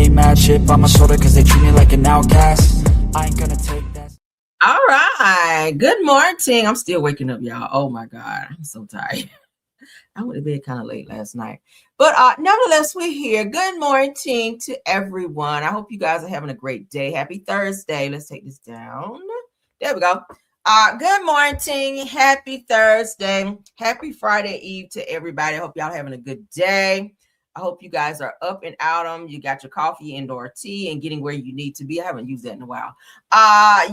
stay mad, chip on my shoulder cause they treat me like an outcast. I ain't gonna take that. All right. Good morning. I'm still waking up, y'all. Oh my God. I'm so tired. I went to bed kind of late last night. But nevertheless, we're here. Good morning to everyone. I hope you guys are having a great day. Happy Thursday. Let's take this down. There we go. Good morning. Happy Thursday. Happy Friday Eve to everybody. I hope y'all having a good day. I hope you guys are up and out them. You got your coffee and/or tea and getting where you need to be. I haven't used that in a while.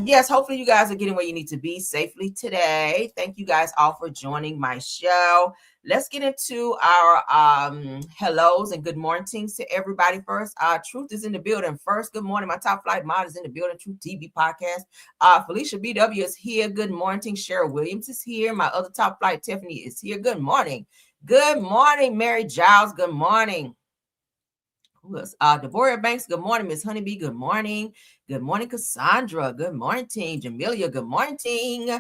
Yes, hopefully you guys are getting where you need to be safely today. Thank you guys all for joining my show. Let's get into our hellos and good mornings to everybody first. Truth is in the building first. Good morning. My top flight mod is in the building. Truth TV podcast. Felicia BW is here. Good morning. Cheryl Williams is here. My other top flight, Tiffany, is here. Good morning. Good morning, Mary Giles. Good morning. Who else? Deborah Banks. Good morning, Miss Honeybee. Good morning. Good morning, Cassandra. Good morning, Jamelia. Good morning.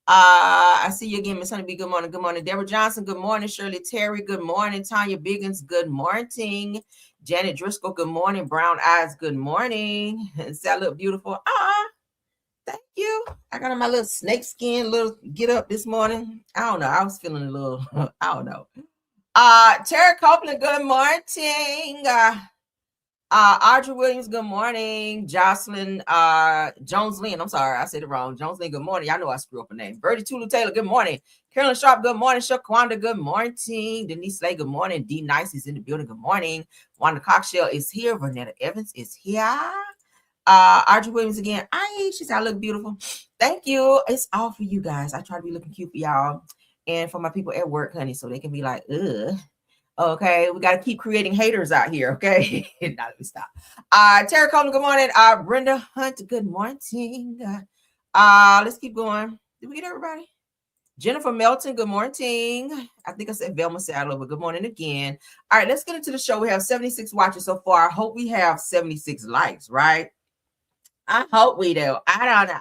I see you again, Miss Honeybee. Good morning. Good morning, Deborah Johnson. Good morning, Shirley Terry. Good morning, Tanya Biggins. Good morning, Janet Driscoll. Good morning, Brown Eyes. Good morning. Does that look beautiful? Thank you. I got on my little snake skin, little get up this morning. I don't know. I was feeling a little, I don't know. Terry Copeland, good morning. Audrey Williams, good morning. Jocelyn, Jones Lynn, I'm sorry, I said it wrong. Jones Lynn, good morning. Y'all know I screw up her name. Bertie Tulu Taylor, good morning. Carolyn Sharp, good morning. Shaquanda, good morning. Denise Slay, good morning. D Nice is in the building, good morning. Wanda Cockshell is here. Vernetta Evans is here. Audrey Williams again. She said I look beautiful. Thank you. It's all for you guys. I try to be looking cute for y'all and for my people at work, honey, so they can be like, ugh. Okay, we got to keep creating haters out here. Okay, now let me stop. Terry Coleman, good morning. Brenda Hunt, good morning. Let's keep going. Did we get everybody? Jennifer Melton, good morning. I think I said Velma Sadler, but good morning again. All right, let's get into the show. We have 76 watches so far. I hope we have 76 likes, right? I hope we do. I don't know.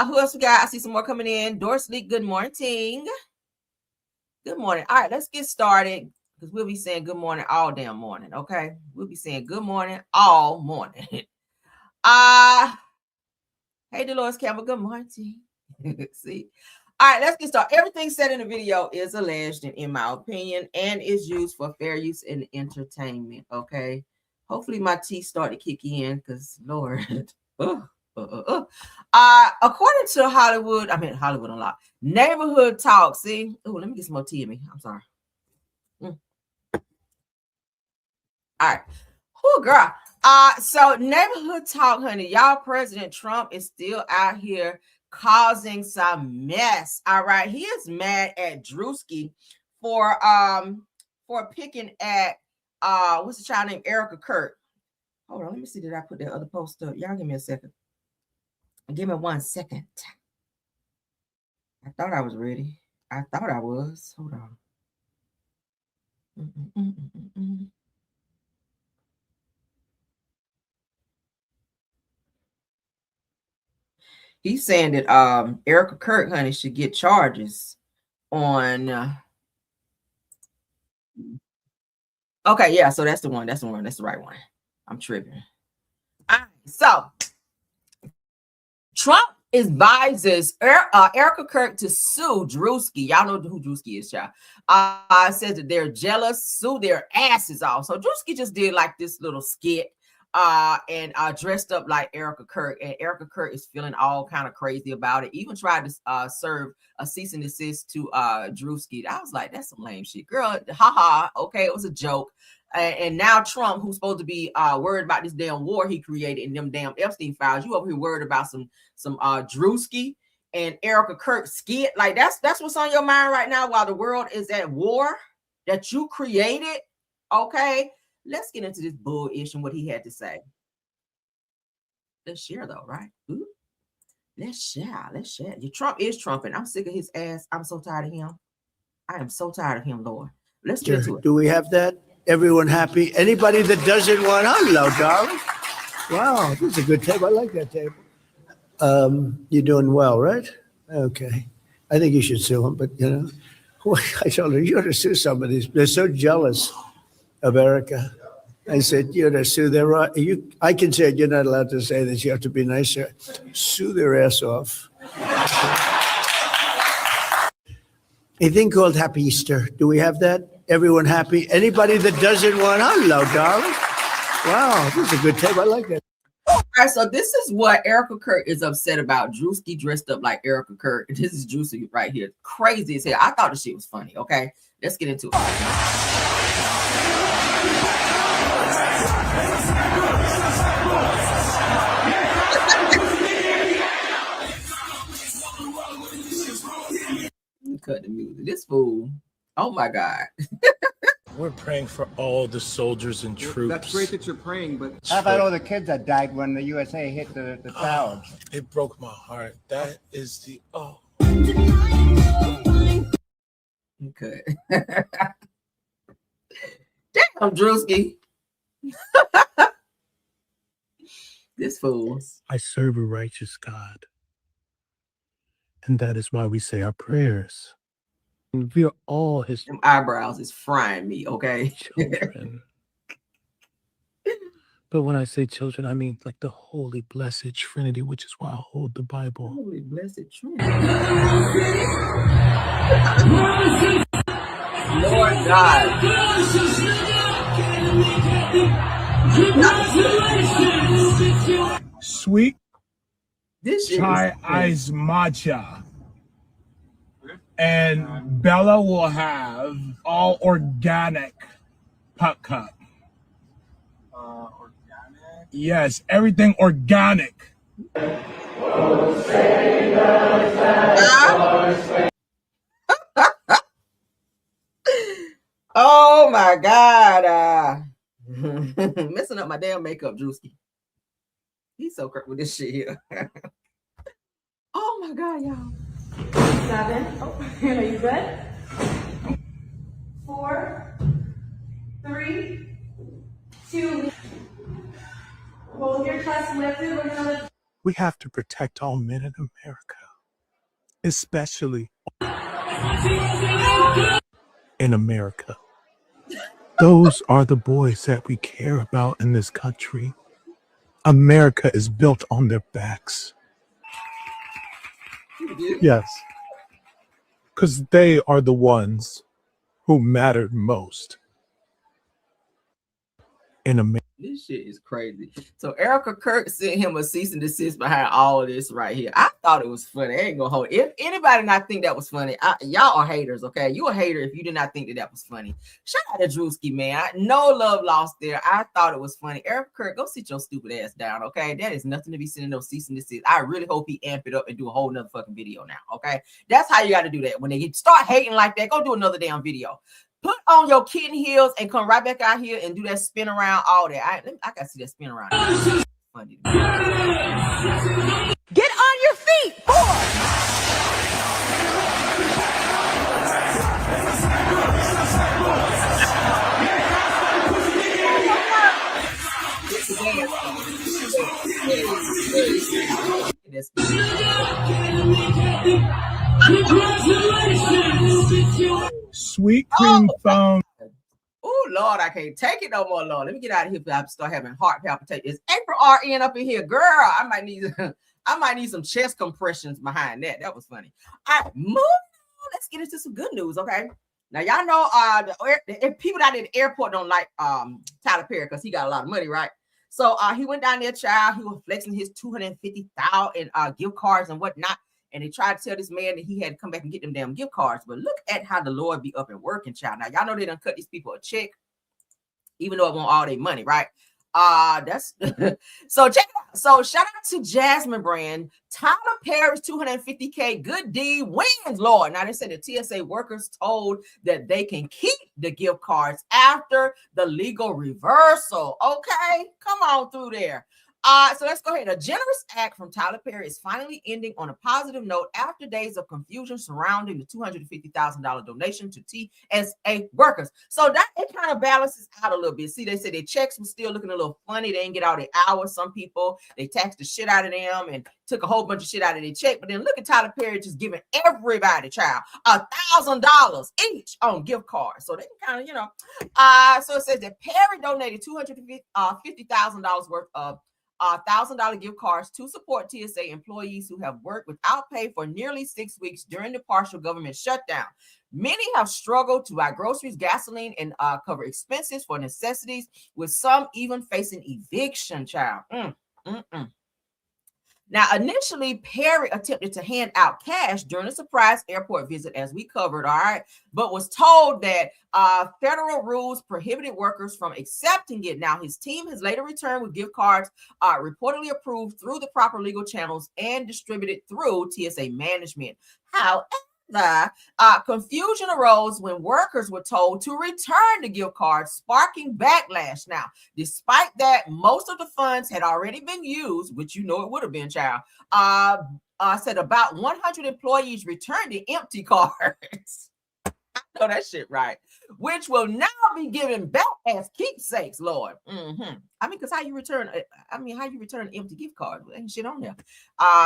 Who else we got? I see some more coming in. Doris Lee, good morning. Good morning. All right, let's get started because we'll be saying good morning all damn morning. Okay, we'll be saying good morning all morning. Hey, Dolores Campbell, good morning. See, all right, let's get started. Everything said in the video is alleged, and in my opinion, and is used for fair use and entertainment. Okay, hopefully my teeth start to kick in because Lord. According to Hollywood Unlocked, Neighborhood Talk. See, let me get some more tea in me. I'm sorry. All right. Oh, girl. So Neighborhood Talk, honey, y'all, President Trump is still out here causing some mess. All right. He is mad at Druski for picking at what's the child named Erica Kirk. Hold on, let me see. Did I put that other post up? Y'all give me a second. Give me 1 second. I thought I was ready. I thought I was. Hold on. He's saying that Erica Kirk, honey, should get charges on. Okay, yeah. So that's the one. That's the one. That's the right one. I'm tripping. All right, so Trump advises Erica Kirk to sue Druski. Y'all know who Druski is, y'all. Says that they're jealous, sue their asses off. So Druski just did like this little skit and dressed up like Erica Kirk, and Erica Kirk is feeling all kind of crazy about it. Even tried to serve a cease and desist to Druski. I was like, that's some lame shit, girl. Haha. Okay, it was a joke. And now Trump, who's supposed to be worried about this damn war he created in them damn Epstein files, you over here worried about some Druski and Erica Kirk skit. Like that's what's on your mind right now while the world is at war that you created. Okay, let's get into this bullish and what he had to say. Let's share though, right? Ooh. Let's share. Your Trump is trumping. I'm sick of his ass. I'm so tired of him. I am so tired of him, Lord. Let's get to it. Do we have that? Everyone happy? Anybody that doesn't want, hello, darling. Wow, this is a good table. I like that table. You're doing well, right? Okay. I think you should sue them, but I told her, you ought to sue some of these. They're so jealous of Erica. I said, you're to sue their I can say it, you're not allowed to say this. You have to be nicer. Sue their ass off. A thing called Happy Easter. Do we have that? Everyone happy? Anybody that doesn't want, hello, darling. Wow, this is a good tape. I like that. All right, so this is what Erica Kirk is upset about. Druski dressed up like Erica Kirk. This is Druski right here. Crazy as hell. I thought the shit was funny. Okay, let's get into it. Cut the music. This fool. Oh my God. We're praying for all the soldiers and troops. That's great that you're praying, but how about all the kids that died when the USA hit the towers? It broke my heart. That is the Okay. Damn, Druski. This fool. I serve a righteous God. And that is why we say our prayers. And we are all his Them eyebrows is frying me, okay? children. But when I say children, I mean like the holy, blessed Trinity, which is why I hold the Bible. Holy blessed Trinity. Lord God. Sweet This shit chai ice matcha. And Bella will have all organic putt cup. Organic? Yes, everything organic. Oh my God. Messing up my damn makeup, Druski. He's so crap with this shit here. Oh my God, y'all. 7. Oh, are you good? 4, 3, 2. Hold your chest lifted. We're gonna lift. We have to protect all men in America, especially in America. Those are the boys that we care about in this country. America is built on their backs. Yes. Because they are the ones who mattered most in America. This shit is crazy. So Erica Kirk sent him a cease and desist behind all of this right here. I thought it was funny. I ain't gonna hold it. If anybody not think that was funny, y'all are haters, okay? You a hater if you did not think that was funny. Shout out to Druski, man. No love lost there. I thought it was funny. Erica Kirk, go sit your stupid ass down, okay? That is nothing to be sending no cease and desist. I really hope he amp it up and do a whole nother fucking video now, okay? That's how you got to do that. When they start hating like that, go do another damn video. Put on your kitten heels and come right back out here and do that spin around, all that. I gotta see that spin around. Funny. Get on your feet, boy. Sweet cream foam. Oh Lord, I can't take it no more, Lord. Let me get out of here before I start having heart palpitations. April RN up in here, girl. I might need some chest compressions behind that. That was funny. All right, moving on. Let's get into some good news, okay? Now y'all know the people out at the airport don't like Tyler Perry because he got a lot of money, right? So he went down there, child. He was flexing his $250,000 gift cards and whatnot. And they tried to tell this man that he had to come back and get them damn gift cards. But look at how the Lord be up and working, child. Now, y'all know they done cut these people a check, even though it want all their money, right? That's so check it out. So shout out to Jasmine Brand. Tyler Perry's $250K good deed wins, Lord. Now they said the TSA workers told that they can keep the gift cards after the legal reversal. Okay, come on through there. So let's go ahead. A generous act from Tyler Perry is finally ending on a positive note after days of confusion surrounding the $250,000 donation to TSA workers. So that it kind of balances out a little bit. See, they said their checks were still looking a little funny. They didn't get all the hours. Some people, they taxed the shit out of them and took a whole bunch of shit out of their check. But then look at Tyler Perry just giving everybody, child, $1,000 each on gift cards. So they kind of, so it says that Perry donated $250,000 worth of $1,000 gift cards to support TSA employees who have worked without pay for nearly 6 weeks during the partial government shutdown. Many have struggled to buy groceries, gasoline, and cover expenses for necessities, with some even facing eviction, child. Now, initially, Perry attempted to hand out cash during a surprise airport visit, as we covered, all right, but was told that federal rules prohibited workers from accepting it. Now, his team has later returned with gift cards reportedly approved through the proper legal channels and distributed through TSA management. However, confusion arose when workers were told to return the gift cards, sparking backlash. Now, despite that, most of the funds had already been used, which it would have been, child. Said about 100 employees returned the empty cards. I know that shit right. Which will now be given back as keepsakes, Lord. I mean, because how you return empty gift cards? Ain't shit on there.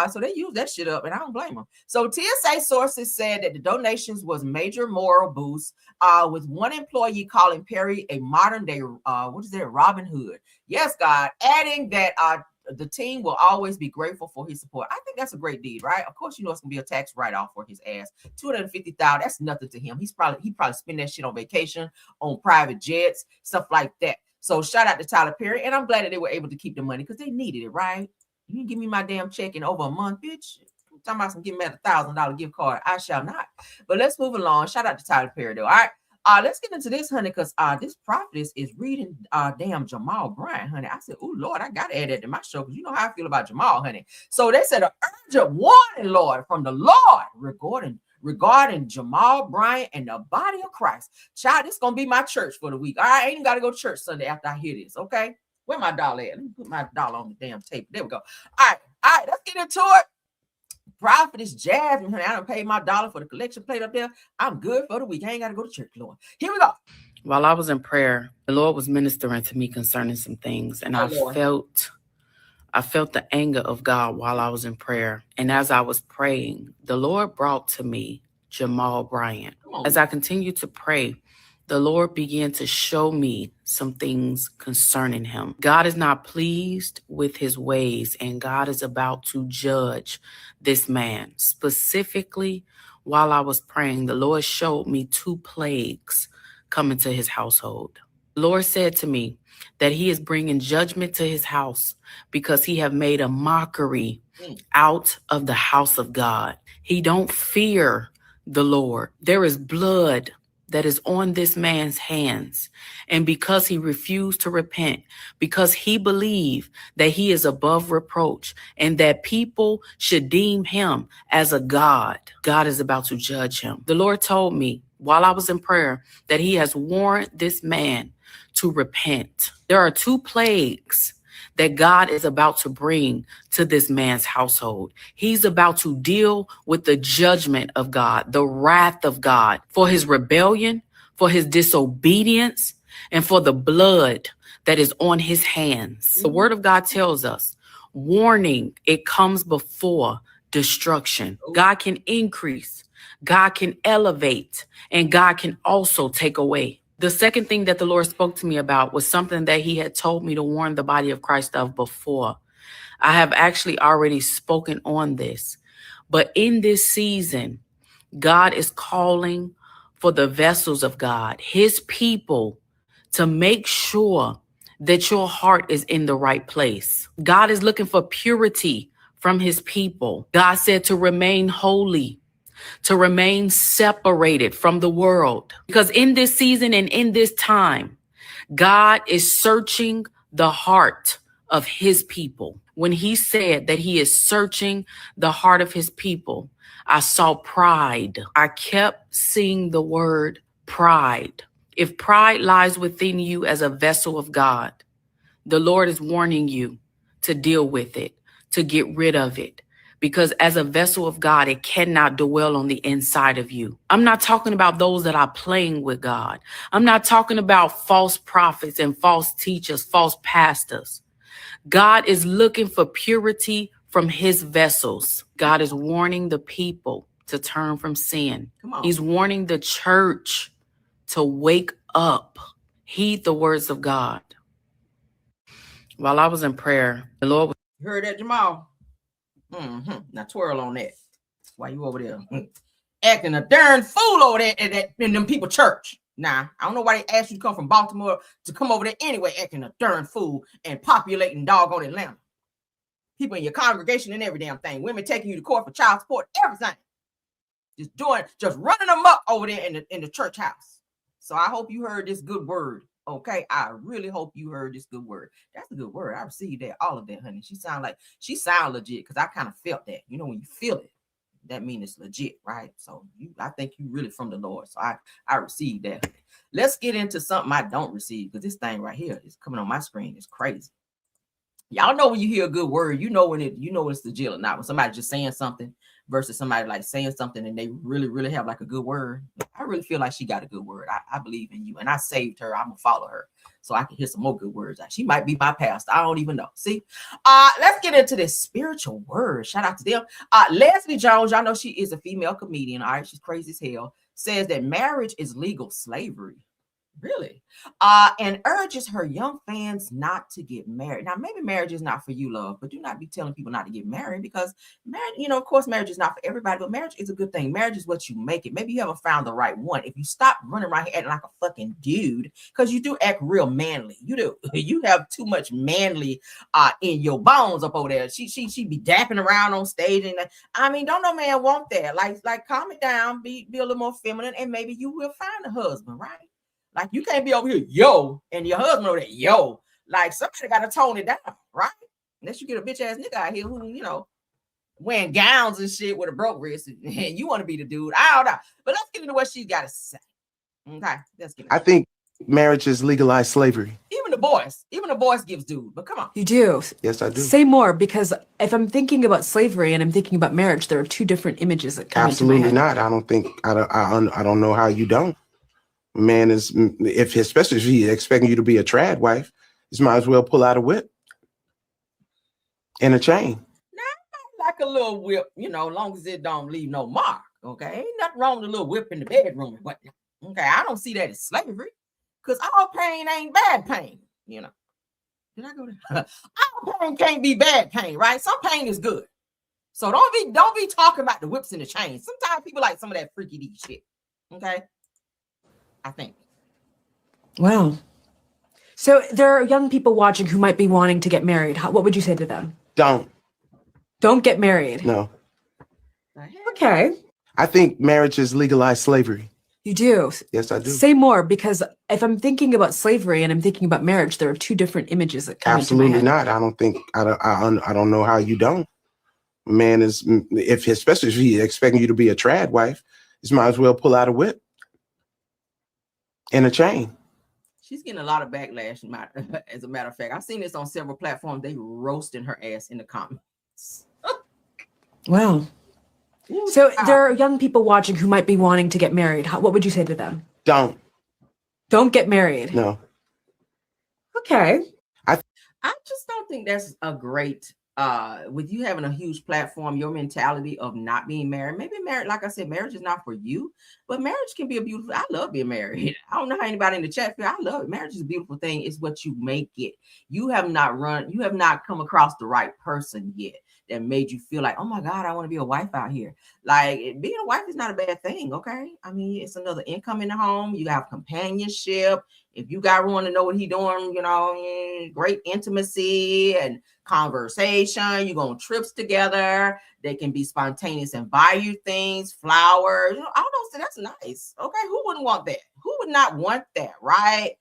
So they use that shit up, and I don't blame them. So TSA sources said that the donations was major moral boost, with one employee calling Perry a modern day, Robin Hood. Yes, God, adding that the team will always be grateful for his support. I think that's a great deed, right? Of course, it's gonna be a tax write-off for his ass. $250,000, that's nothing to him. He probably spend that shit on vacation, on private jets, stuff like that. So shout out to Tyler Perry, and I'm glad that they were able to keep the money because they needed it, right? You can give me my damn check in over a month, bitch. I'm talking about some give me $1,000 gift card. I shall not. But let's move along. Shout out to Tyler Perry, though. All right. Let's get into this, honey, because this prophetess is reading damn Jamal Bryant, honey. I said, oh, Lord, I got to add that to my show because you know how I feel about Jamal, honey. So they said an urgent warning, Lord, from the Lord regarding Jamal Bryant and the body of Christ. Child, this is going to be my church for the week. All right, I ain't got to go to church Sunday after I hear this, okay? Where my dollar at? Let me put my dollar on the damn tape. There we go. All right, let's get into it. Prophetess Jasmine, honey, I done paid my dollar for the collection plate up there. I'm good for the week. I ain't got to go to church, Lord. Here we go. While I was in prayer, the Lord was ministering to me concerning some things, and I felt the anger of God while I was in prayer. And as I was praying, the Lord brought to me Jamal Bryant. As I continued to pray, the Lord began to show me some things concerning him. God is not pleased with his ways, and God is about to judge this man. Specifically, while I was praying, the Lord showed me 2 plagues coming to his household. The Lord said to me that he is bringing judgment to his house because he have made a mockery out of the house of God. He don't fear the Lord. There is blood that is on this man's hands. And because he refused to repent, because he believed that he is above reproach and that people should deem him as a God, God is about to judge him. The Lord told me while I was in prayer that he has warned this man to repent. There are 2 plagues that God is about to bring to this man's household. He's about to deal with the judgment of God, the wrath of God for his rebellion, for his disobedience, and for the blood that is on his hands. The word of God tells us, warning, it comes before destruction. God can increase, God can elevate, and God can also take away. The second thing that the Lord spoke to me about was something that he had told me to warn the body of Christ of before. I have actually already spoken on this, but in this season, God is calling for the vessels of God, his people, to make sure that your heart is in the right place. God is looking for purity from his people. God said to remain holy, to remain separated from the world. Because in this season and in this time, God is searching the heart of his people. When he said that he is searching the heart of his people, I saw pride. I kept seeing the word pride. If pride lies within you as a vessel of God, the Lord is warning you to deal with it, to get rid of it. Because as a vessel of God, it cannot dwell on the inside of you. I'm not talking about those that are playing with God. I'm not talking about false prophets and false teachers, false pastors. God is looking for purity from his vessels. God is warning the people to turn from sin. Come on. He's warning the church to wake up, heed the words of God. While I was in prayer, the Lord was... You heard that, Jamal? Now twirl on that. Why you over there acting a darn fool over there in them people church? Nah, I don't know why they asked you to come from Baltimore to come over there anyway, acting a darn fool and populating doggone Atlanta. People in your congregation and every damn thing. Women taking you to court for child support, everything. Just running them up over there in the church house. So I hope you heard this good word. Okay, I really hope you heard this good word. That's a good word. I received that, all of that, honey. She sound legit because I kind of felt that. You know, when you feel it, that means it's legit, right? So I think you really from the Lord. So I received that. Honey. Let's get into something I don't receive because this thing right here is coming on my screen. It's crazy. Y'all know when you hear a good word, you know it's legit or not. When somebody just saying something versus somebody like saying something and they really, really have like a good word. I really feel like she got a good word. I believe in you and I saved her. I'm gonna follow her so I can hear some more good words. She might be my pastor. I don't even know. See, let's get into this spiritual word. Shout out to them. Leslie Jones, y'all know she is a female comedian. All right, she's crazy as hell. Says that marriage is legal slavery. Really? And urges her young fans not to get married. Now, maybe marriage is not for you, love, but do not be telling people not to get married because marriage, of course, marriage is not for everybody, but marriage is a good thing. Marriage is what you make it. Maybe you haven't found the right one. If you stop running around here acting like a fucking dude, because you do act real manly. You do. You have too much manly in your bones up over there. She be dapping around on stage. And I mean, don't no man want that. Like calm it down, be a little more feminine, and maybe you will find a husband, right? Like you can't be over here, yo, and your husband over there, yo. Like somebody got to tone it down, right? Unless you get a bitch ass nigga out here who, wearing gowns and shit with a broke wrist, and you want to be the dude. I don't know. But let's get into what she's got to say. Okay, let's get into it. I think marriage is legalized slavery. Even the boys gives dude, but come on. You do. Yes, I do. Say more, because if I'm thinking about slavery and I'm thinking about marriage, there are two different images that come into my Absolutely head. not. I don't know how you don't. Man is, especially if he's expecting you to be a trad wife, you might as well pull out a whip and a chain. Now, like a little whip, long as it don't leave no mark. Okay, ain't nothing wrong with a little whip in the bedroom. But okay, I don't see that as slavery, because all pain ain't bad pain. Did I go there? All pain can't be bad pain, right? Some pain is good. So don't be talking about the whips and the chains. Sometimes people like some of that freaky deep shit. Okay. I think. Wow. So there are young people watching who might be wanting to get married. What would you say to them? Don't get married. No. Okay. I think marriage is legalized slavery. You do. Yes, I do. Say more, because if I'm thinking about slavery and I'm thinking about marriage, there are two different images that come Absolutely into my head. not. I don't know how you don't. Man is, especially if he's expecting you to be a trad wife, you might as well pull out a whip and a chain. She's getting a lot of backlash, as a matter of fact. I've seen this on several platforms. They roasting her ass in the comments. Wow. So there are young people watching who might be wanting to get married. What would you say to them? Don't get married. No. Okay. I just don't think that's a great, with you having a huge platform, your mentality of not being married. Maybe marriage, like I said, marriage is not for you, but marriage can be a beautiful, I love being married. I don't know how anybody in the chat feel. I love it. Marriage is a beautiful thing. It's what you make it. You have not come across the right person yet that made you feel like, oh my God, I want to be a wife out here. Like being a wife is not a bad thing. Okay. I mean, it's another income in the home. You have companionship. If you got one to know what he doing, great intimacy and conversation. You go on trips together. They can be spontaneous and buy you things, flowers, all those things. That's nice. Okay. Who wouldn't want that? Who would not want that? Right.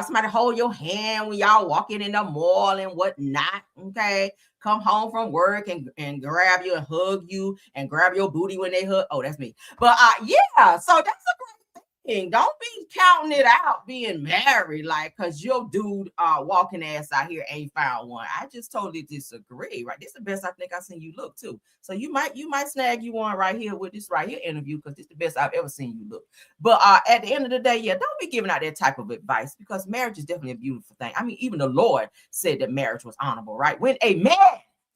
Somebody hold your hand when y'all walking in the mall and whatnot. Okay. Come home from work and grab you and hug you and grab your booty when they hug. Oh, that's me. But yeah, so that's a great thing. Don't be counting it out being married, like, because your dude walking ass out here ain't found one. I just totally disagree, right? This is the best I think I've seen you look too. So you might snag you one right here with this right here interview, because this is the best I've ever seen you look. But at the end of the day, yeah, don't be giving out that type of advice, because marriage is definitely a beautiful thing. I mean, even the Lord said that marriage was honorable, right? When a man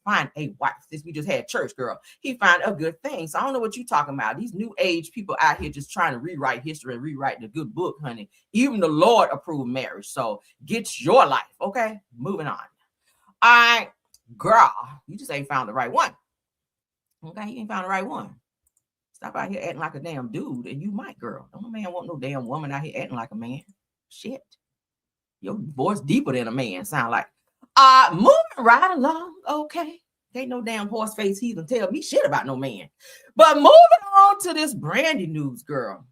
find a wife, since we just had church girl, he find a good thing. So I don't know what you talking about. These new age people out here just trying to rewrite history and rewrite the good book, honey. Even the Lord approved marriage. So get your life, okay? Moving on. All right, girl, you just ain't found the right one. Okay, you ain't found the right one. Stop out here acting like a damn dude, and you might, girl. Don't no man want no damn woman out here acting like a man. Shit. Your voice deeper than a man, sound like. Moving right along, okay. Ain't no damn horse face heathen tell me shit about no man. But moving on to this Brandy news, girl.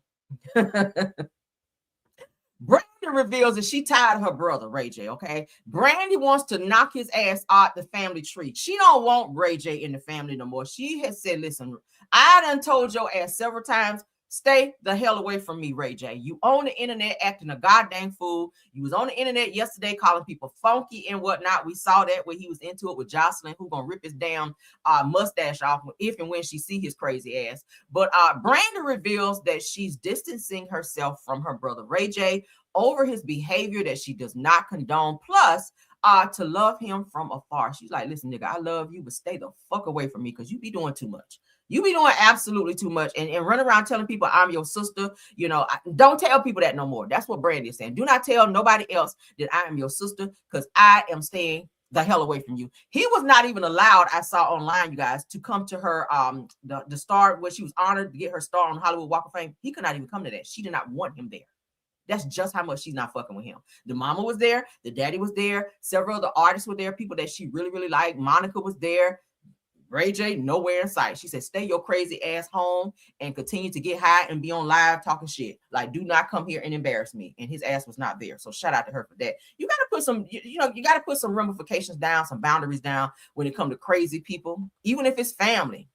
Brandy reveals that she tired of her brother, Ray J, okay? Brandy wants to knock his ass out the family tree. She don't want Ray J in the family no more. She has said, listen, I done told your ass several times, stay the hell away from me, Ray J. You on the internet acting a goddamn fool. You was on the internet yesterday calling people funky and whatnot. We saw that when he was into it with Jocelyn, who gonna rip his damn mustache off if and when she see his crazy ass. But Brandy reveals that she's distancing herself from her brother Ray J over his behavior that she does not condone, plus to love him from afar. She's like, listen, nigga, I love you, but stay the fuck away from me, because you be doing too much. You be doing absolutely too much, and run around telling people I'm your sister. You know, don't tell people that no more. That's what Brandy is saying. Do not tell nobody else that I am your sister, because I am staying the hell away from you. He was not even allowed, I saw online, you guys, to come to her the star where she was honored to get her star on Hollywood Walk of Fame. He could not even come to that. She did not want him there. That's just how much she's not fucking with him. The mama was there, the daddy was there, several other artists were there, people that she really, really liked. Monica was there. Ray J, nowhere in sight. She said, stay your crazy ass home and continue to get high and be on live talking shit. Like, do not come here and embarrass me. And his ass was not there. So shout out to her for that. You got to put some, you got to put some ramifications down, some boundaries down when it comes to crazy people, even if it's family.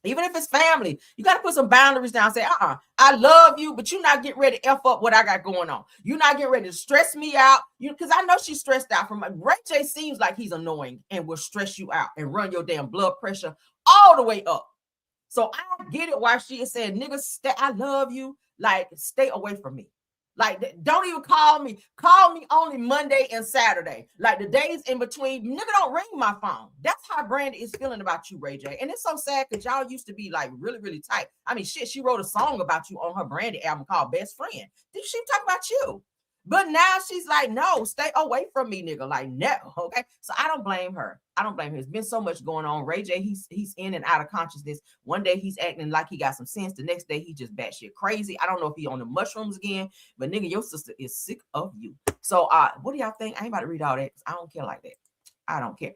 Even if it's family, you got to put some boundaries down. Say, I love you, but you're not getting ready to F up what I got going on. You're not getting ready to stress me out. Because I know she's stressed out from Ray J. Seems like he's annoying and will stress you out and run your damn blood pressure all the way up. So I get it why she is saying, nigga, stay, I love you. Like, stay away from me. Like, don't even call me. Call me only Monday and Saturday. Like, the days in between, nigga, don't ring my phone. That's how Brandy is feeling about you, Ray J. And it's so sad because y'all used to be, like, really, really tight. I mean, shit, she wrote a song about you on her Brandy album called Best Friend. Did she talk about you? But now she's like, no, stay away from me, nigga. Like, no, okay? So I don't blame her. I don't blame her. There's been so much going on. Ray J, he's in and out of consciousness. One day he's acting like he got some sense. The next day he just batshit crazy. I don't know if he on the mushrooms again, but nigga, your sister is sick of you. So what do y'all think? I ain't about to read all that. I don't care like that. I don't care.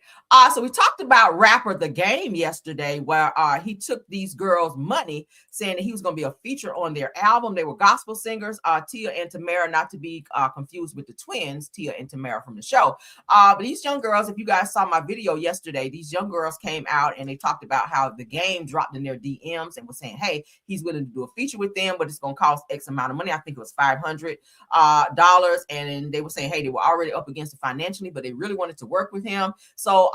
So we talked about rapper The Game yesterday, where he took these girls' money, saying that he was going to be a feature on their album. They were gospel singers, Tia and Tamara, not to be confused with the twins, Tia and Tamara from the show. But these young girls, if you guys saw my video yesterday, these young girls came out and they talked about how The Game dropped in their DMs and was saying, hey, he's willing to do a feature with them, but it's going to cost X amount of money. I think it was $500. And they were saying, hey, they were already up against it financially, but they really wanted to work with him. So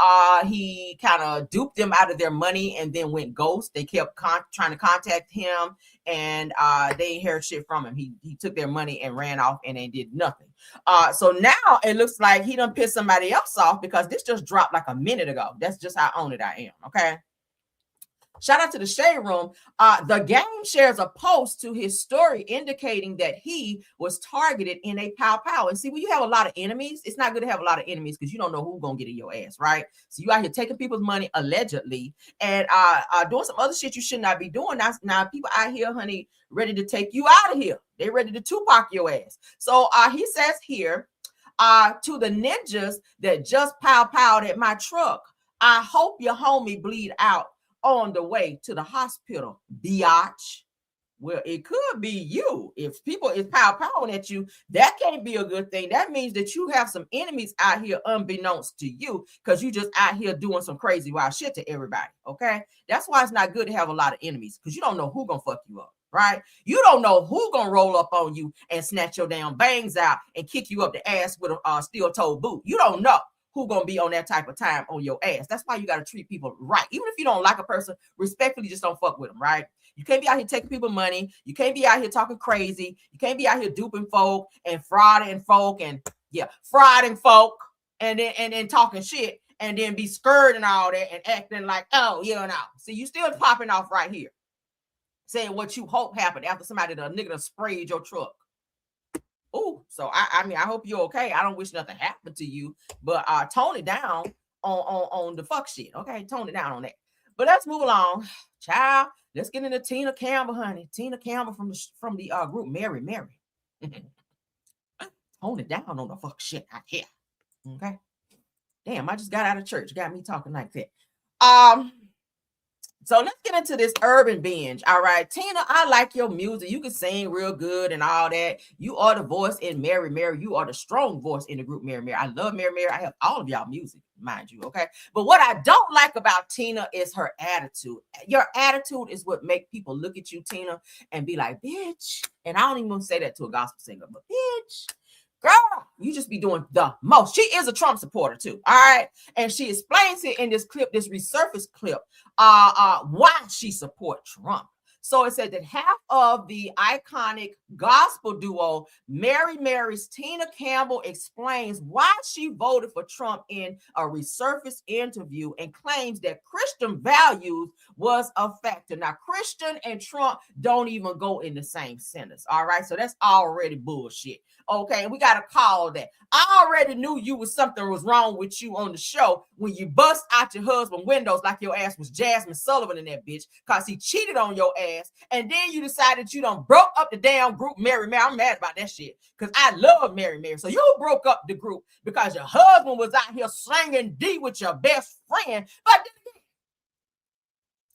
he kind of duped them out of their money and then went ghost. They kept trying to contact him, and they ain't heard shit from him. He took their money and ran off, and they did nothing. So now it looks like he done pissed somebody else off, because this just dropped like a minute ago. That's just how on it I am, okay? Shout out to the Shade Room. The Game shares a post to his story indicating that he was targeted in a pow pow. And see, when you have a lot of enemies, it's not good to have a lot of enemies because you don't know who's gonna get in your ass, right? So you out here taking people's money allegedly and doing some other shit you should not be doing. Now people out here, honey, ready to take you out of here. They ready to Tupac your ass. So he says here, to the ninjas that just pow powed at my truck, I hope your homie bleed out on the way to the hospital, biatch. Well, it could be you. If people is pow-powing at you, that can't be a good thing. That means that you have some enemies out here unbeknownst to you, because you just out here doing some crazy wild shit to everybody, okay? That's why it's not good to have a lot of enemies, because you don't know who gonna fuck you up. right? You don't know who gonna roll up on you and snatch your damn bangs out and kick you up the ass with a steel-toed boot. You don't know who gonna be on that type of time on your ass. That's why you gotta treat people right. Even if you don't like a person, respectfully, just don't fuck with them, right? You can't be out here taking people money. You can't be out here talking crazy. You can't be out here duping folk and frauding folk and then talking shit and then be scared and all that and acting like, oh, you know. See, you still popping off right here, saying what you hope happened after somebody, the nigga done sprayed your truck. Oh, so I mean, I hope you're okay. I don't wish nothing happened to you, but tone it down on the fuck shit. Okay, tone it down on that. But let's move along, child. Let's get into Tina Campbell, honey. Tina Campbell from the group Mary. Tone it down on the fuck shit out here. Okay. Damn, I just got out of church. Got me talking like that. So let's get into this urban binge. All right, Tina, I like your music. You can sing real good and all that. You are the voice in Mary. You are the strong voice in the group Mary. I love Mary. I have all of y'all music, mind you, okay? But what I don't like about Tina is her attitude. Your attitude is what make people look at you, Tina, and be like, bitch. And I don't even want to say that to a gospel singer, but bitch. Girl, you just be doing the most. She is a Trump supporter too, all right? And she explains it in this clip, this resurfaced clip, why she support Trump. So it said that half of the iconic gospel duo Mary's Tina Campbell explains why she voted for Trump in a resurfaced interview and claims that Christian values was a factor. Now, Christian and Trump don't even go in the same sentence, all right? So that's already bullshit. Okay, we got to call that. I already knew something was wrong with you on the show when you bust out your husband's windows like your ass was Jasmine Sullivan in that bitch because he cheated on your ass. And then you decided you done broke up the damn group Mary. I'm mad about that shit because I love Mary. So you broke up the group because your husband was out here slanging D with your best friend. But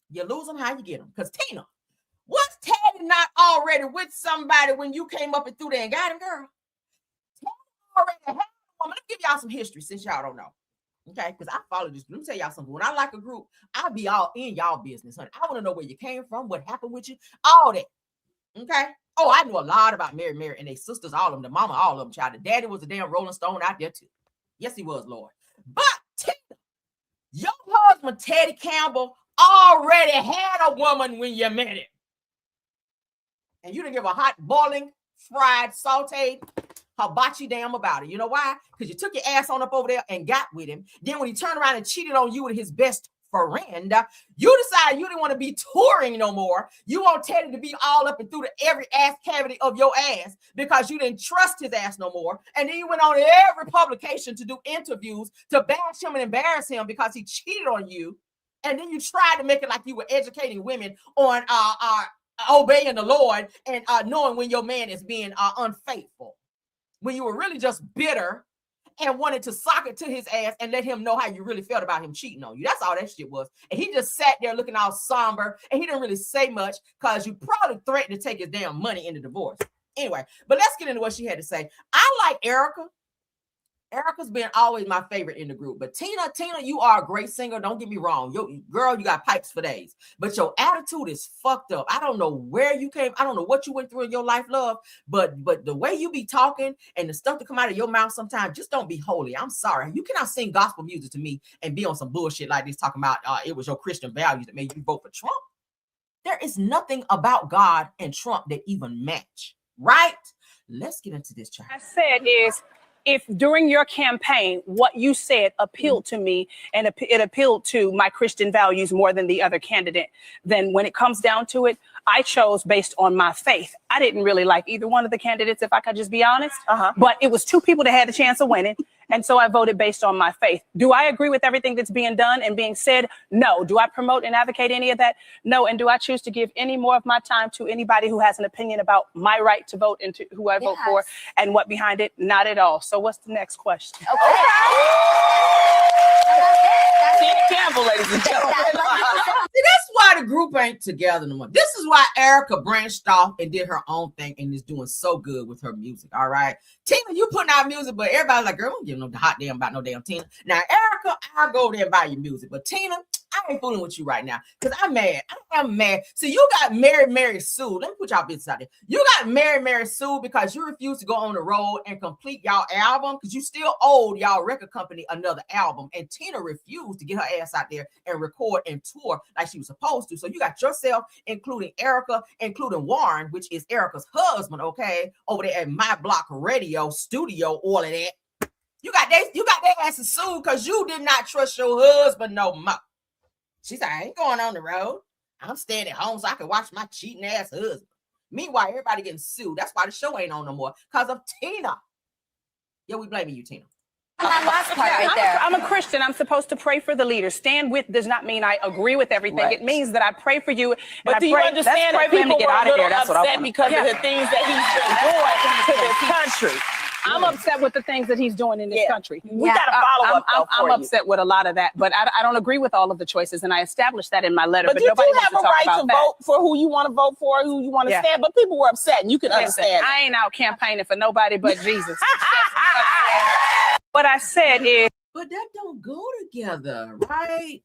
you lose them, how you get them? Because Tina, was Teddy not already with somebody when you came up and threw there and got him, girl? Already had a woman. Let me give y'all some history since y'all don't know. Okay, because I follow this. Let me tell y'all something. When I like a group, I'll be all in y'all business, honey. I want to know where you came from, what happened with you, all that. Okay. Oh, I know a lot about Mary and their sisters, all of them, the mama, all of them, child. The daddy was a damn Rolling Stone out there too. Yes, he was, Lord. But Tina, your husband Teddy Campbell already had a woman when you met him, and you didn't give a hot, boiling, fried, sauteed hibachi damn about it. You know why? Because you took your ass on up over there and got with him. Then when he turned around and cheated on you with his best friend, you decided you didn't want to be touring no more. You want Teddy to be all up and through every ass cavity of your ass because you didn't trust his ass no more. And then you went on every publication to do interviews to bash him and embarrass him because he cheated on you. And then you tried to make it like you were educating women on obeying the Lord and knowing when your man is being unfaithful. When you were really just bitter and wanted to sock it to his ass and let him know how you really felt about him cheating on you. That's all that shit was. And he just sat there looking all somber and he didn't really say much because you probably threatened to take his damn money in the divorce. Anyway, but let's get into what she had to say. I like Erica. Erica's been always my favorite in the group. But Tina, you are a great singer. Don't get me wrong. Girl, you got pipes for days. But your attitude is fucked up. I don't know where you came. I don't know what you went through in your life, love. But the way you be talking and the stuff that come out of your mouth sometimes, just don't be holy. I'm sorry. You cannot sing gospel music to me and be on some bullshit like this talking about it was your Christian values that made you vote for Trump. There is nothing about God and Trump that even match, right? Let's get into this, child. I said is, if during your campaign, what you said appealed to me and it appealed to my Christian values more than the other candidate, then when it comes down to it, I chose based on my faith. I didn't really like either one of the candidates, if I could just be honest. But it was two people that had the chance of winning. And so I voted based on my faith. Do I agree with everything that's being done and being said? No. Do I promote and advocate any of that? No. And do I choose to give any more of my time to anybody who has an opinion about my right to vote and to who I vote for and what behind it? Not at all. So what's the next question? Okay. Campbell, ladies and gentlemen. See, that's why the group ain't together no more. This is why Erica branched off and did her own thing and is doing so good with her music. All right, Tina, you putting out music, but everybody's like, girl, I don't give no hot damn about no damn Tina. Now, Erica, I'll go there and buy your music, but Tina, I ain't fooling with you right now because I'm mad. I'm mad. So you got Mary sued. Let me put y'all business out there. You got Mary sued because you refused to go on the road and complete y'all album because you still owed y'all record company another album. And Tina refused to get her ass out there and record and tour like she was supposed to. So you got yourself, including Erica, including Warren, which is Erica's husband, okay, over there at My Block Radio Studio, all of that. You got their asses sued because you did not trust your husband no more. She said, I ain't going on the road. I'm staying at home so I can watch my cheating ass husband. Meanwhile, everybody getting sued. That's why the show ain't on no more. Because of Tina. Yeah, we blaming you, Tina. That last part right there. I'm a Christian. I'm supposed to pray for the leaders. Stand with does not mean I agree with everything. Right. It means that I pray for you. But do you understand that people were a little upset because of the things that he's been doing to this country? I'm upset with the things that he's doing in this country. We got to follow up, though, I'm upset with a lot of that, but I don't agree with all of the choices, and I established that in my letter. But you nobody do have a right to vote for who you want to vote for, who you want to stand. But people were upset, and you can understand. I ain't out campaigning for nobody but Jesus. What I said is, but that don't go together, right?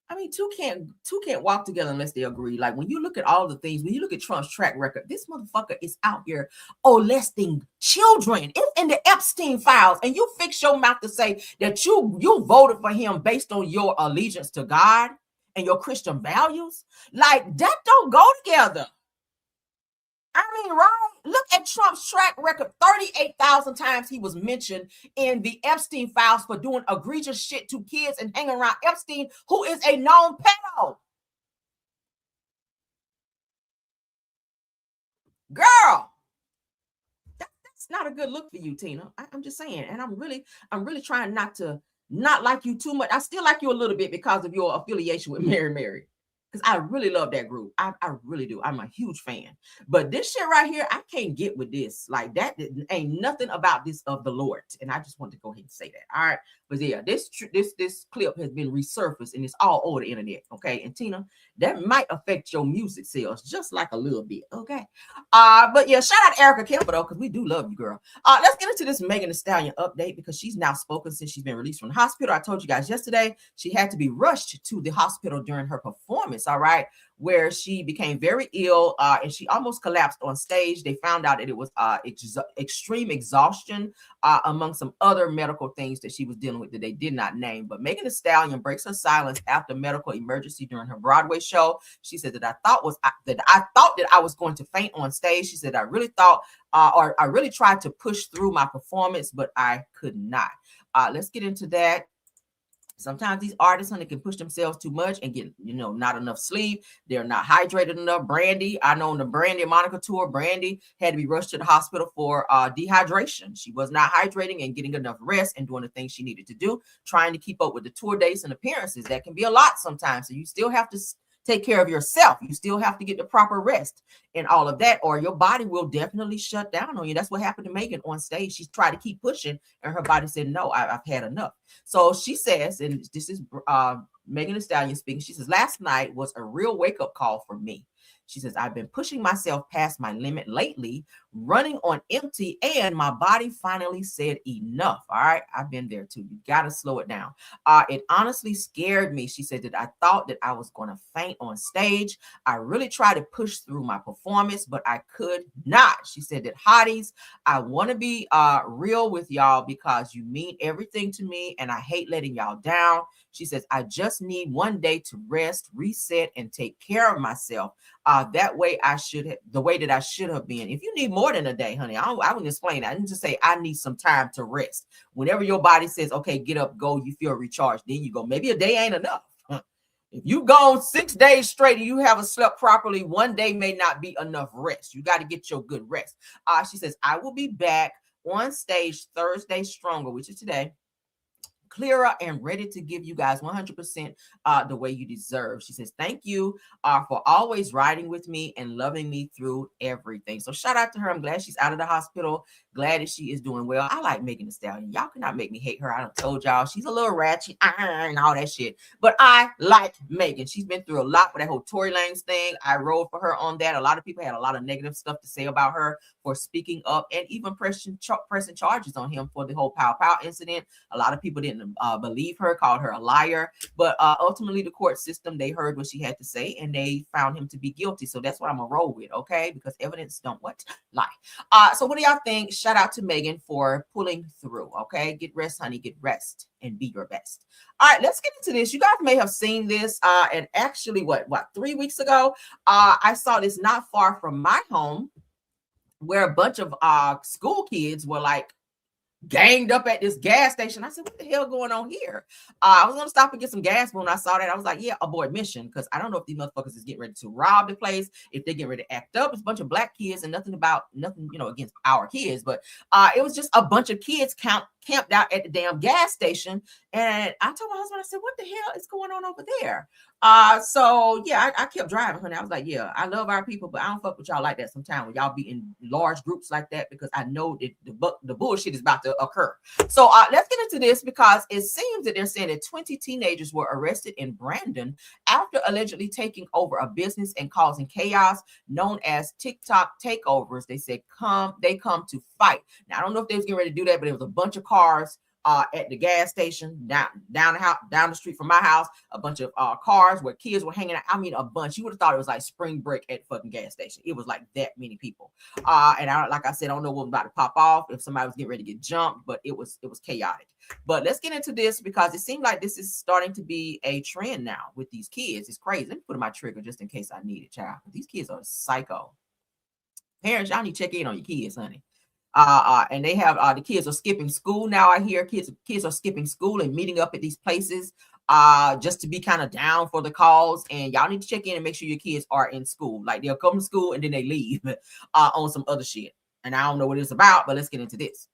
I mean, two can't walk together unless they agree. Like when you look at all the things, when you look at Trump's track record, this motherfucker is out here molesting children. It's in the Epstein files, and you fix your mouth to say that you voted for him based on your allegiance to God and your Christian values. Like that don't go together. I mean, right? Look at Trump's track record. 38,000 times he was mentioned in the Epstein files for doing egregious shit to kids and hanging around Epstein, who is a known pedo. Girl, that's not a good look for you, Tina. I'm just saying. And I'm really trying not like you too much. I still like you a little bit because of your affiliation with Mary. Because I really love that group. I really do. I'm a huge fan. But this shit right here, I can't get with this. Like that ain't nothing about this of the Lord. And I just want to go ahead and say that. All right. But yeah, this clip has been resurfaced and it's all over the internet. Okay. And Tina, that might affect your music sales just like a little bit. Okay. But yeah, shout out to Erica Campbell though, because we do love you, girl. Let's get into this Megan Thee Stallion update because she's now spoken since she's been released from the hospital. I told you guys yesterday she had to be rushed to the hospital during her performance. All right, where she became very ill and she almost collapsed on stage. They found out that it was extreme exhaustion among some other medical things that she was dealing with that they did not name. But Megan Thee Stallion breaks her silence after medical emergency during her Broadway show. She said that I thought that I was going to faint on stage. She said I really thought or I really tried to push through my performance, but I could not. Let's get into that. Sometimes these artists, honey, can push themselves too much and get, not enough sleep. They're not hydrated enough. Brandy, I know on the Brandy and Monica tour, Brandy had to be rushed to the hospital for dehydration. She was not hydrating and getting enough rest and doing the things she needed to do, trying to keep up with the tour dates and appearances. That can be a lot sometimes. So you still have to take care of yourself. You still have to get the proper rest and all of that, or your body will definitely shut down on you. That's what happened to Megan on stage. She tried to keep pushing and her body said, no, I've had enough. So she says, and this is Megan Thee Stallion speaking, she says, last night was a real wake-up call for me. She says, I've been pushing myself past my limit lately, running on empty, and my body finally said enough. All right. I've been there too. You got to slow it down. It honestly scared me. She said that I thought that I was going to faint on stage. I really tried to push through my performance, but I could not. She said that hotties, I want to be real with y'all because you mean everything to me and I hate letting y'all down. She says, I just need one day to rest, reset, and take care of myself. That way the way that I should have been. If you need more than a day, honey, I wouldn't explain that. I need to say, I need some time to rest. Whenever your body says, okay, get up, go, you feel recharged, then you go. Maybe a day ain't enough. If you gone 6 days straight and you haven't slept properly, one day may not be enough rest. You got to get your good rest. She says, I will be back on stage Thursday stronger, which is today, clearer and ready to give you guys 100% the way you deserve. She says, thank you for always riding with me and loving me through everything. So shout out to her. I'm glad she's out of the hospital. Glad that she is doing well. I like Megan Thee Stallion. Y'all cannot make me hate her. I done told y'all she's a little ratchet and all that shit. But I like Megan. She's been through a lot with that whole Tory Lanez thing. I rode for her on that. A lot of people had a lot of negative stuff to say about her for speaking up and even pressing charges on him for the whole Pow Pow incident. A lot of people didn't believe her, called her a liar. But ultimately, the court system, they heard what she had to say and they found him to be guilty. So that's what I'm going to roll with, okay? Because evidence don't lie. So what do y'all think? Shout out to Megan for pulling through, okay? Get rest, honey. Get rest and be your best. All right, let's get into this. You guys may have seen this. And actually, what 3 weeks ago, I saw this not far from my home where a bunch of school kids were like ganged up at this gas station. I said, what the hell going on here? I was going to stop and get some gas, but when I saw that, I was like, yeah, abort mission. Because I don't know if these motherfuckers is getting ready to rob the place, if they get ready to act up. It's a bunch of black kids and nothing, against our kids. But it was just a bunch of kids camped out at the damn gas station. And I told my husband, I said, what the hell is going on over there? So yeah, I kept driving, honey. I was like, yeah, I love our people, but I don't fuck with y'all like that sometimes when y'all be in large groups like that, because I know that the bullshit is about to occur. So let's get into this, because it seems that they're saying that 20 teenagers were arrested in Brandon after allegedly taking over a business and causing chaos known as TikTok takeovers. They said they come to fight. Now I don't know if they was getting ready to do that, but it was a bunch of cars at the gas station down the street from my house, a bunch of cars where kids were hanging out. I mean, a bunch. You would have thought it was like spring break at fucking gas station. It was like that many people. And like I said, I don't know what was about to pop off, if somebody was getting ready to get jumped, but it was chaotic. But let's get into this, because it seems like this is starting to be a trend now with these kids. It's crazy. Let me put in my trigger just in case I need it, child. These kids are psycho. Parents, y'all need to check in on your kids, honey. And they have the kids are skipping school now. I hear kids are skipping school and meeting up at these places just to be kind of down for the cause. And y'all need to check in and make sure your kids are in school. Like, they'll come to school and then they leave on some other shit. And I don't know what it's about, but let's get into this.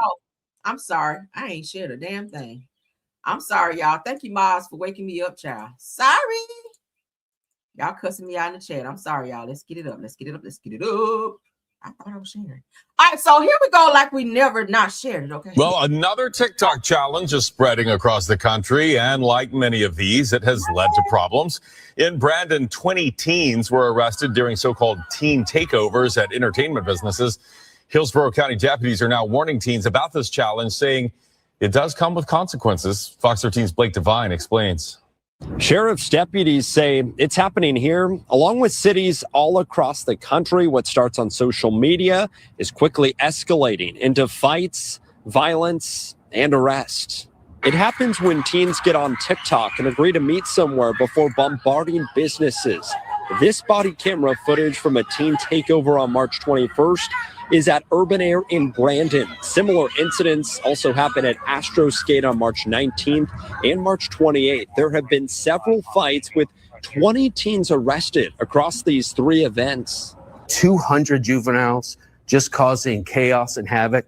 Oh, I'm sorry. I ain't shared a damn thing. I'm sorry, y'all. Thank you, Maz, for waking me up, child. Sorry. Y'all cussing me out in the chat. I'm sorry, y'all. Let's get it up. Let's get it up. Let's get it up. I thought I was sharing. All right, so here we go, like we never not shared it, okay? Well, another TikTok challenge is spreading across the country, and like many of these, it has led to problems. In Brandon, 20 teens were arrested during so-called teen takeovers at entertainment businesses. Hillsborough County deputies are now warning teens about this challenge, saying it does come with consequences. Fox 13's Blake Devine explains. Sheriff's deputies say it's happening here, along with cities all across the country. What starts on social media is quickly escalating into fights, violence, and arrests. It happens when teens get on TikTok and agree to meet somewhere before bombarding businesses. This body camera footage from a teen takeover on March 21st is at Urban Air in Brandon. Similar incidents also happened at Astro Skate on March 19th and March 28th. There have been several fights with 20 teens arrested across these three events. 200 juveniles just causing chaos and havoc.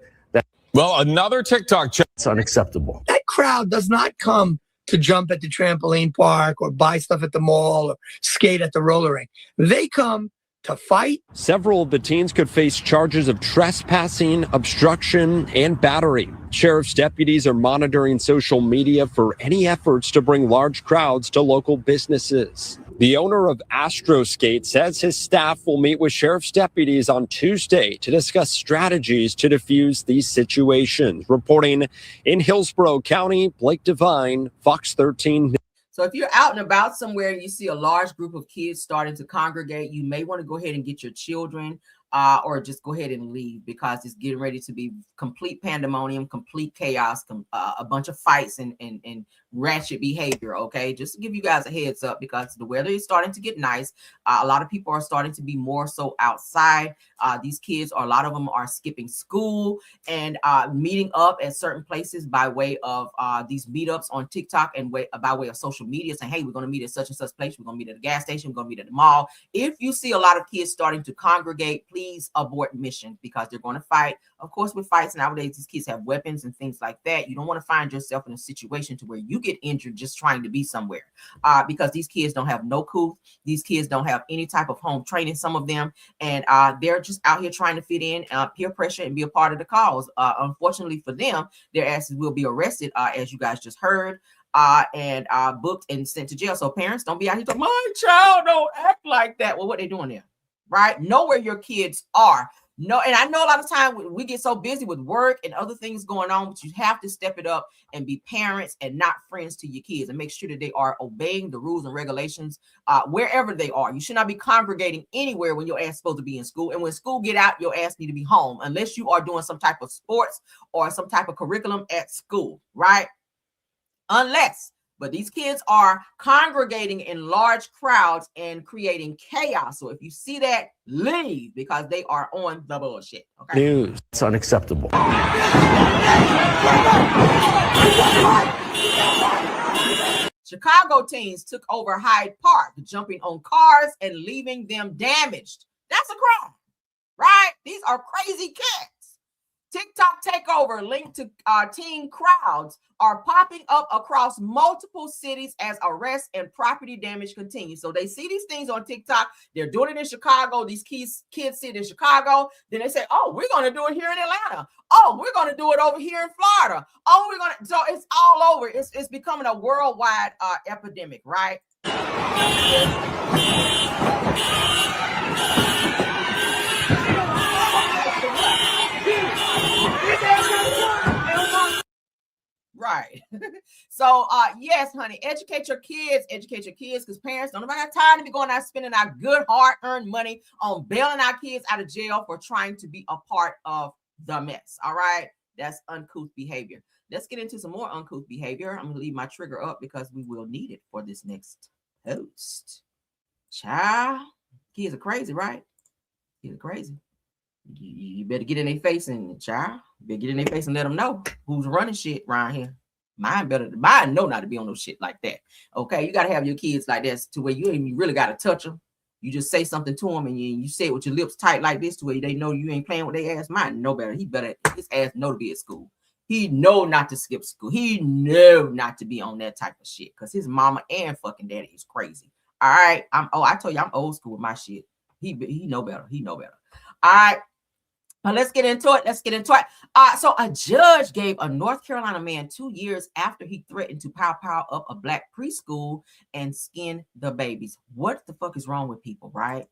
Well, another TikTok challenge. It's unacceptable. That crowd does not come to jump at the trampoline park or buy stuff at the mall or skate at the roller rink. They come to fight. Several of the teens could face charges of trespassing, obstruction, and battery. Sheriff's deputies are monitoring social media for any efforts to bring large crowds to local businesses. The owner of Astro Skate says his staff will meet with sheriff's deputies on Tuesday to discuss strategies to defuse these situations. Reporting in Hillsborough County, Blake Devine, Fox 13. So if you're out and about somewhere and you see a large group of kids starting to congregate, you may want to go ahead and get your children or just go ahead and leave, because it's getting ready to be complete pandemonium, complete chaos, a bunch of fights and ratchet behavior. Okay, just to give you guys a heads up, because the weather is starting to get nice. A lot of people are starting to be more so outside. These kids, or a lot of them, are skipping school and meeting up at certain places by way of these meetups on TikTok and by way of social media, saying, hey, we're going to meet at such and such place. We're going to meet at a gas station. We're going to meet at the mall. If you see a lot of kids starting to congregate, please abort mission, because they're going to fight. Of course, with fights nowadays, these kids have weapons and things like that. You don't want to find yourself in a situation to where you get injured just trying to be somewhere, because these kids don't have no coup. These kids don't have any type of home training, some of them, and they're just out here trying to fit in, peer pressure, and be a part of the cause. Unfortunately for them, their asses will be arrested, as you guys just heard, and booked and sent to jail. So parents, don't be out here talking, my child don't act like that. Well, what they doing there, right? Know where your kids are. No, and I know a lot of time we get so busy with work and other things going on, but you have to step it up and be parents and not friends to your kids, and make sure that they are obeying the rules and regulations wherever they are. You should not be congregating anywhere when your ass is supposed to be in school. And when school get out, your ass need to be home, unless you are doing some type of sports or some type of curriculum at school, right? Unless. But these kids are congregating in large crowds and creating chaos. So if you see that, leave, because they are on the bullshit. Okay. News. It's unacceptable. Chicago teens took over Hyde Park, jumping on cars and leaving them damaged. That's a crime, right? These are crazy kids. TikTok takeover linked to teen crowds are popping up across multiple cities as arrests and property damage continue. So they see these things on TikTok. They're doing it in Chicago. These kids see it in Chicago. Then they say, oh, we're going to do it here in Atlanta. Oh, we're going to do it over here in Florida. Oh, we're going to. So it's all over. It's becoming a worldwide epidemic, right? Right. So, yes, honey, educate your kids, because parents don't have time to be going out spending our good hard-earned money on bailing our kids out of jail for trying to be a part of the mess. All right. That's uncouth behavior. Let's get into some more uncouth behavior. I'm going to leave my trigger up because we will need it for this next post. Child, kids are crazy, right? Kids are crazy. You better get in their face and child. You better get in their face and let them know who's running shit around here. Mine know not to be on no shit like that. Okay, you gotta have your kids like this to where you ain't really gotta touch them. You just say something to them and you say it with your lips tight like this to where they know you ain't playing with their ass. Mine know better. His ass know to be at school. He know not to skip school. He know not to be on that type of shit because his mama and fucking daddy is crazy. All right, I told you I'm old school with my shit. He know better. He know better. All right. Now let's get into it. So a judge gave a North Carolina man 2 years after he threatened to pow up a black preschool and skin the babies. What the fuck is wrong with people, right?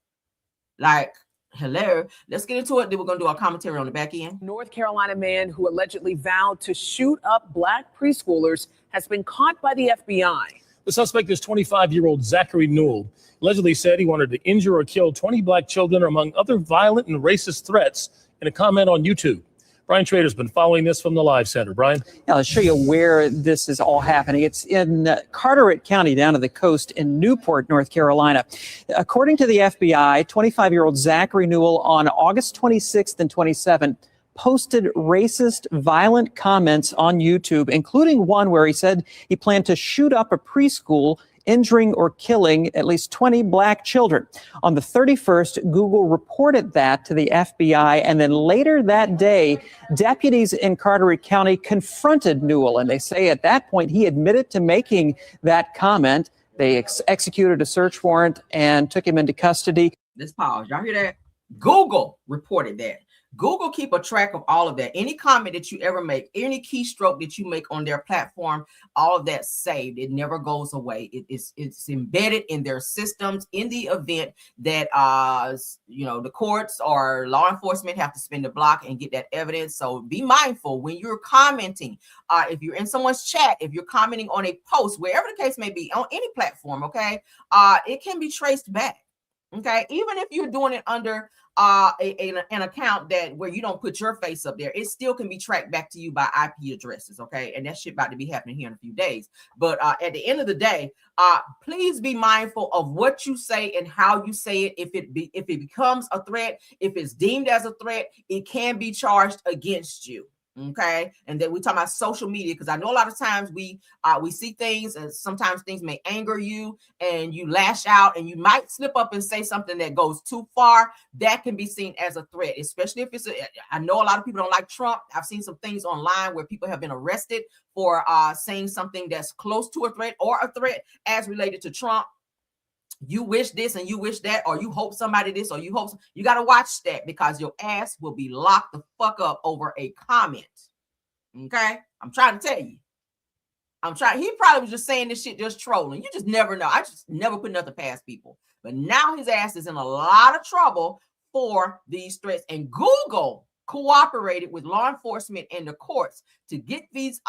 Like, hello. Let's get into it. Then we're going to do our commentary on the back end. North Carolina man who allegedly vowed to shoot up black preschoolers has been caught by the FBI. The suspect is 25-year-old Zachary Newell. Allegedly said he wanted to injure or kill 20 black children, among other violent and racist threats, in a comment on YouTube. Brian Trader's been following this from the Live Center. Brian? Yeah, I'll show you where this is all happening. It's in Carteret County down to the coast in Newport, North Carolina. According to the FBI, 25-year-old Zachary Newell on August 26th and 27th posted racist, violent comments on YouTube, including one where he said he planned to shoot up a preschool, injuring or killing at least 20 black children. On the 31st, Google reported that to the FBI, and then later that day, deputies in Carteret County confronted Newell, and they say at that point he admitted to making that comment. They executed a search warrant and took him into custody. Let's pause. Y'all hear that? Google reported that. Google keep a track of all of that. Any comment that you ever make, any keystroke that you make on their platform, all of that's saved. It never goes away. It's embedded in their systems in the event that the courts or law enforcement have to spin the block and get that evidence. So be mindful when you're commenting. If you're in someone's chat, if you're commenting on a post, wherever the case may be, on any platform, okay, it can be traced back. Okay, even if you're doing it under an account that where you don't put your face up there, it still can be tracked back to you by IP addresses. Okay, and that shit about to be happening here in a few days. But at the end of the day, please be mindful of what you say and how you say it. If it becomes a threat, if it's deemed as a threat, it can be charged against you. Okay, and then we talk about social media, because I know a lot of times we see things, and sometimes things may anger you and you lash out and you might slip up and say something that goes too far. That can be seen as a threat, especially if I know a lot of people don't like Trump. I've seen some things online where people have been arrested for saying something that's close to a threat or a threat as related to Trump. You wish this and you wish that, or you hope somebody this, or you hope you got to watch that, because your ass will be locked the fuck up over a comment. Okay, I'm trying to tell you. He probably was just saying this shit, just trolling. You just never know. I just never put nothing past people. But now his ass is in a lot of trouble for these threats. And Google cooperated with law enforcement and the courts to get these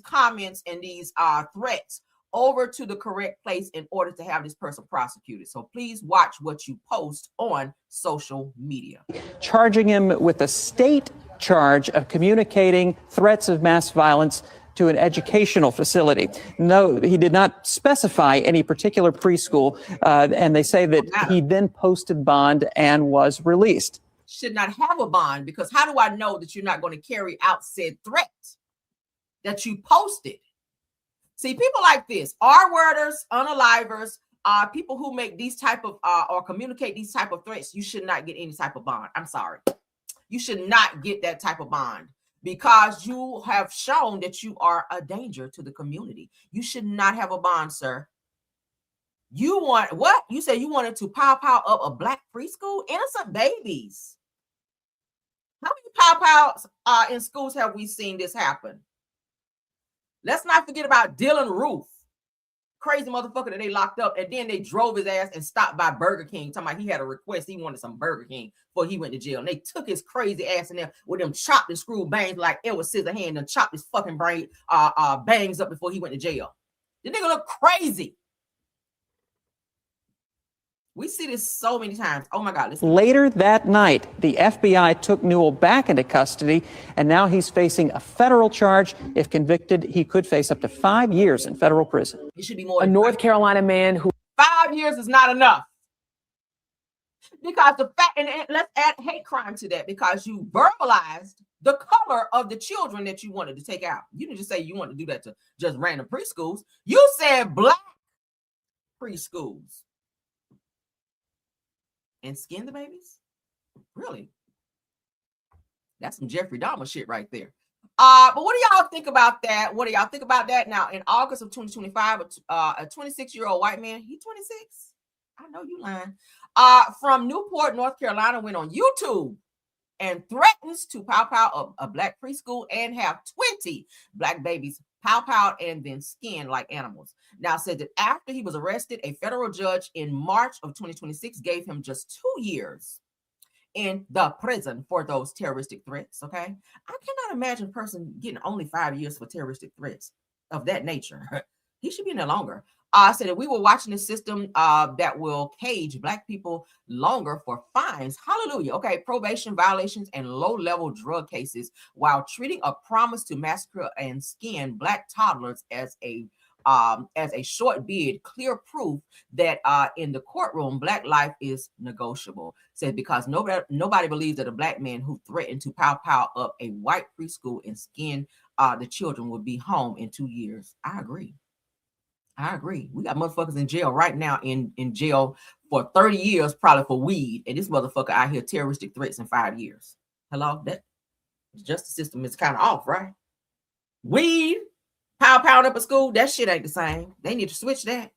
comments and these threats over to the correct place in order to have this person prosecuted. So please watch what you post on social media. Charging him with a state charge of communicating threats of mass violence to an educational facility. No, he did not specify any particular preschool, and they say that he then posted bond and was released. Should not have a bond, because how do I know that you're not going to carry out said threat that you posted? See, people like this, R-worders, unalivers, people who make these type of or communicate these type of threats, you should not get any type of bond. I'm sorry. You should not get that type of bond, because you have shown that you are a danger to the community. You should not have a bond, sir. You want what? You said you wanted to pow up a black preschool? Innocent babies. How many pow in schools have we seen this happen? Let's not forget about Dylan Roof, crazy motherfucker that they locked up, and then they drove his ass and stopped by Burger King, talking about he had a request. He wanted some Burger King before he went to jail. And they took his crazy ass in there with them chopped and screwed bangs like Edward Scissorhands and chopped his fucking brain bangs up before he went to jail. The nigga look crazy. We see this so many times. Oh my God. Listen. Later that night, the FBI took Newell back into custody, and now he's facing a federal charge. If convicted, he could face up to 5 years in federal prison. It should be more. A North Carolina man who 5 years is not enough. Because the fact, and let's add hate crime to that, because you verbalized the color of the children that you wanted to take out. You didn't just say you want to do that to just random preschools. You said black preschools. And skin the babies? Really? That's some Jeffrey Dahmer shit right there. But what do y'all think about that? What do y'all think about that? Now, in August of 2025, a 26-year-old white man, he 26? I know you lying. From Newport, North Carolina, went on YouTube and threatens to pow a black preschool and have 20 black babies pow and then skin like animals. Now, said that after he was arrested, a federal judge in March of 2026 gave him just 2 years in the prison for those terroristic threats. Okay, I cannot imagine a person getting only 5 years for terroristic threats of that nature. He should be in there longer. Said that we were watching a system that will cage black people longer for fines. Hallelujah. Okay, probation violations and low-level drug cases, while treating a promise to massacre and skin black toddlers as a short bid, clear proof that in the courtroom, black life is negotiable. Said because nobody believes that a black man who threatened to pow up a white preschool and skin the children would be home in 2 years. I agree. We got motherfuckers in jail right now in jail for 30 years, probably for weed. And this motherfucker out here terroristic threats in 5 years. Hello? That justice system is kind of off, right? Weed, pow up a school, that shit ain't the same. They need to switch that.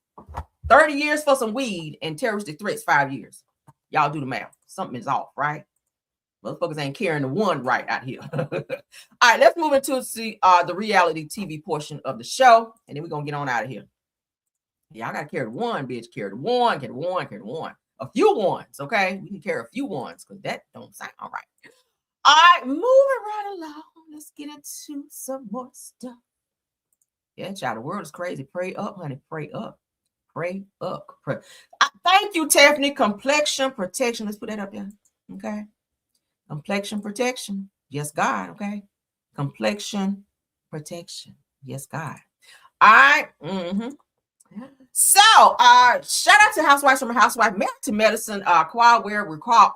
30 years for some weed and terroristic threats, 5 years. Y'all do the math. Something is off, right? Motherfuckers ain't carrying the one right out here. All right, let's move into the reality TV portion of the show, and then we're going to get on out of here. Y'all got to carry the one, bitch. Carry the one. A few ones, okay? We can carry a few ones because that don't sound all right. All right, moving right along. Let's get into some more stuff. Yeah, child, the world is crazy. Pray up, honey. Pray up. Pray up. Pray. Thank you, Tiffany. Complexion protection. Let's put that up there. Okay. Complexion protection. Yes, God. Okay. Complexion protection. Yes, God. All right. Mm-hmm. So, shout out to Housewives from a Housewife, Married to Medicine. Quad Webb recalls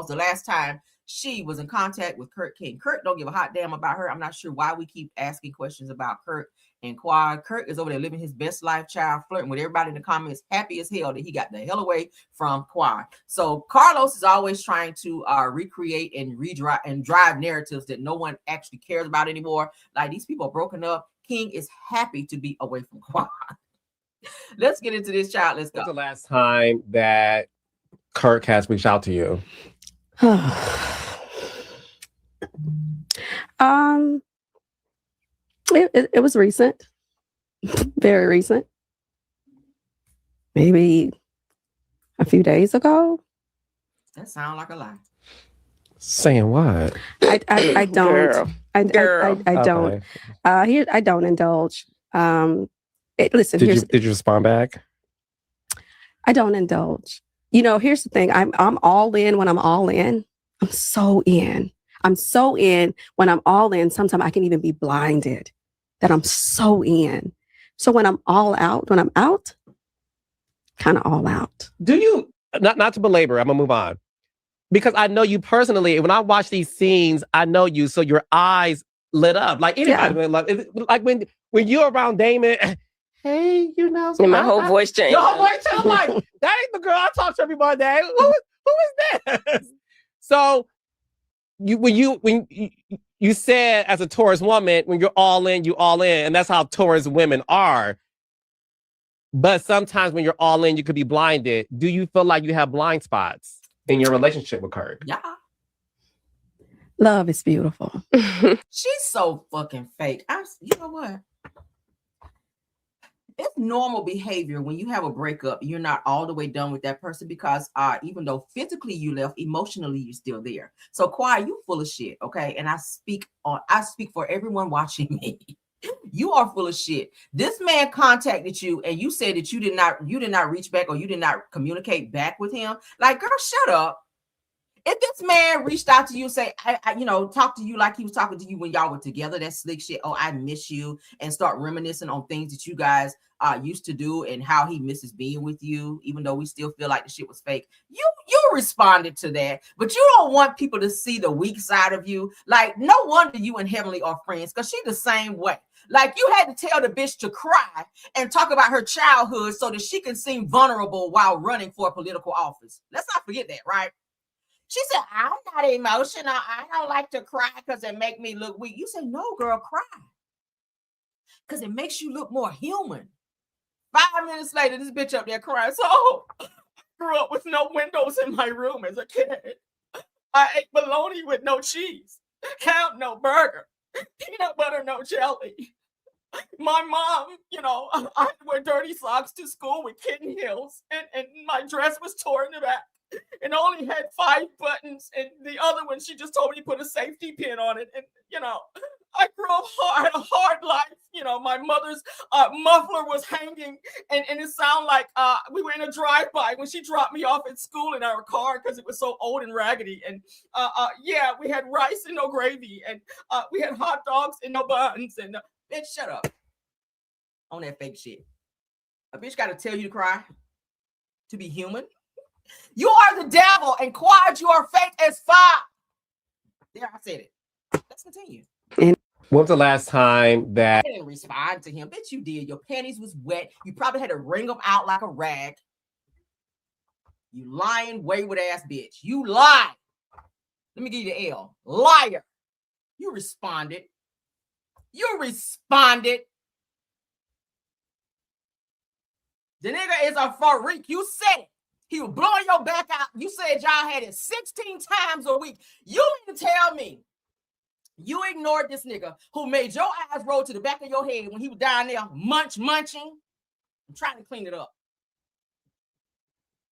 the last time she was in contact with Kirk King. Kirk don't give a hot damn about her. I'm not sure why we keep asking questions about Kirk and Quad. Kirk is over there living his best life, child, flirting with everybody in the comments, happy as hell that he got the hell away from Quad. So Carlos is always trying to recreate and drive narratives that no one actually cares about anymore. Like, these people are broken up. King is happy to be away from Quad. Let's get into this, child. Let's go. When's the last time that Kirk has reached out to you? It was recent, very recent, maybe a few days ago. That sounds like a lie. Saying what? I don't. Girl. I don't. Okay. Here I don't indulge. Listen. Did you respond back? I don't indulge. You know, here's the thing. I'm all in when I'm all in. I'm so in. I'm so in when I'm all in. Sometimes I can even be blinded that I'm so in. So when I'm all out, when I'm out, kind of all out. Do you, not to belabor, I'm gonna move on. Because I know you personally, when I watch these scenes, I know you, so your eyes lit up. Like anybody, like when you're around Damon, hey, you know. And my whole voice changed. Your whole voice changed. I'm like, that ain't the girl I talk to every Monday. Who is this? So when you said as a Taurus woman, when you're all in, you all in, and that's how Taurus women are. But sometimes when you're all in, you could be blinded. Do you feel like you have blind spots in your relationship with Kirk? Yeah. Love is beautiful. She's so fucking fake. You know what? It's normal behavior when you have a breakup, you're not all the way done with that person because even though physically you left, emotionally you're still there. So Quad, you full of shit, okay? And I speak for everyone watching me. You are full of shit. This man contacted you and you said that you did not reach back or you did not communicate back with him. Like, girl, shut up. If this man reached out to you and say, I talk to you like he was talking to you when y'all were together, that's slick shit. Oh, I miss you, and start reminiscing on things that you guys used to do and how he misses being with you, even though we still feel like the shit was fake. You responded to that, but you don't want people to see the weak side of you. Like, no wonder you and Heavenly are friends, because she's the same way. Like, you had to tell the bitch to cry and talk about her childhood so that she can seem vulnerable while running for a political office. Let's not forget that, right? She said, I'm not emotional. I don't like to cry because it make me look weak. You say, no, girl, cry. Because it makes you look more human. 5 minutes later, this bitch up there crying. So, I grew up with no windows in my room as a kid. I ate bologna with no cheese. Count no burger. Peanut butter, no jelly. My mom, I wear dirty socks to school with kitten heels. And my dress was torn in the back. And only had 5 buttons, and the other one she just told me to put a safety pin on it. And I grew up a hard life. My mother's muffler was hanging, and it sounded like we were in a drive-by when she dropped me off at school in our car because it was so old and raggedy. And we had rice and no gravy, and we had hot dogs and no buns. And bitch, shut up on that fake shit. A bitch got to tell you to cry to be human. You are the devil, and Quad, you are fake as fuck. There, I said it. Let's continue. When was the last time that I didn't respond to him? Bitch, you did. Your panties was wet. You probably had to wring them out like a rag. You lying, wayward ass bitch. You lied. Let me give you the L. Liar. You responded. You responded. The nigga is a freak. You said it. He was blowing your back out. You said y'all had it 16 times a week. You mean to tell me you ignored this nigga who made your eyes roll to the back of your head when he was down there munching? I'm trying to clean it up.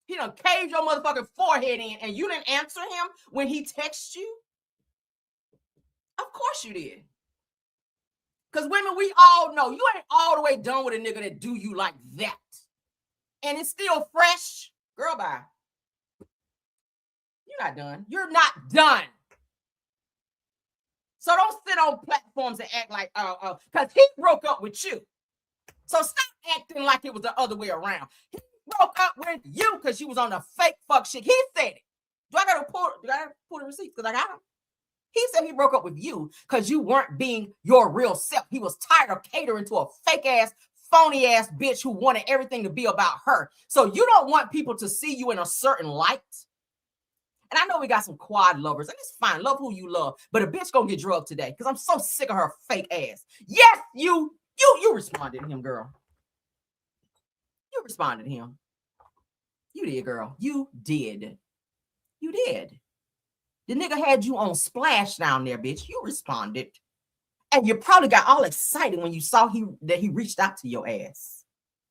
He done caved your motherfucking forehead in, and you didn't answer him when he texted you? Of course you did. Because women, we all know you ain't all the way done with a nigga that do you like that. And it's still fresh. Girl, bye. You're not done. You're not done. So don't sit on platforms and act like, because he broke up with you. So stop acting like it was the other way around. He broke up with you because you was on the fake fuck shit. He said it. Do I gotta pull the receipts? Because I got him. He said he broke up with you because you weren't being your real self. He was tired of catering to a fake ass, phony ass bitch who wanted everything to be about her. So you don't want people to see you in a certain light. And I know we got some quad lovers, and it's fine. Love who you love. But a bitch gonna get drugged today because I'm so sick of her fake ass. Yes, you responded to him, girl. You responded to him. You did, girl. You did. You did. The nigga had you on splash down there, bitch. You responded. And you probably got all excited when you saw that he reached out to your ass.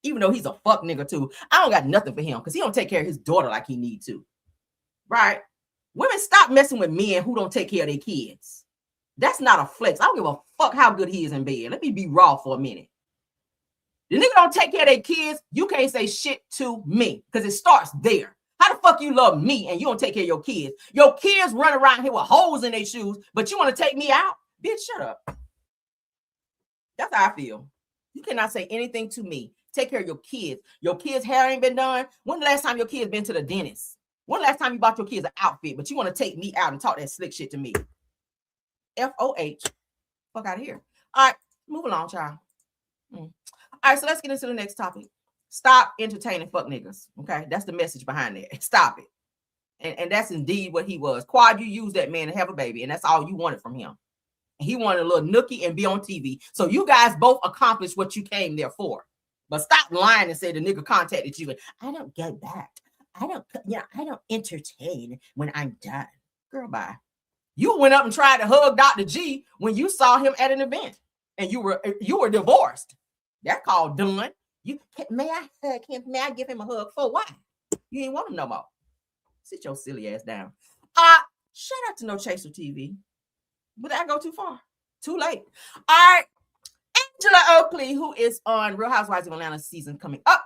Even though he's a fuck nigga too. I don't got nothing for him because he don't take care of his daughter like he need to. Right? Women, stop messing with men who don't take care of their kids. That's not a flex. I don't give a fuck how good he is in bed. Let me be raw for a minute. The nigga don't take care of their kids. You can't say shit to me because it starts there. How the fuck you love me and you don't take care of your kids? Your kids run around here with holes in their shoes, but you want to take me out? Bitch, shut up. That's how I feel. You cannot say anything to me. Take care of your kids. Your kids' hair ain't been done. When the last time your kids been to the dentist? When the last time you bought your kids an outfit, but you want to take me out and talk that slick shit to me? FOH. Fuck out of here. All right, move along, child. All right, so let's get into the next topic. Stop entertaining fuck niggas. Okay, that's the message behind that. Stop it. And that's indeed what he was. Quad, you used that man to have a baby, and that's all you wanted from him. He wanted a little nookie and be on TV. So you guys both accomplished what you came there for. But stop lying and say the nigga contacted you. And I don't get that. I don't entertain when I'm done. Girl, bye. You went up and tried to hug Dr. G when you saw him at an event, and you were divorced. That's called done. May I hug him? May I give him a hug? For why? You ain't want him no more. Sit your silly ass down. Shout out to No Chaser TV. Would that go too far? Too late. All right. Angela Oakley, who is on Real Housewives of Atlanta season coming up.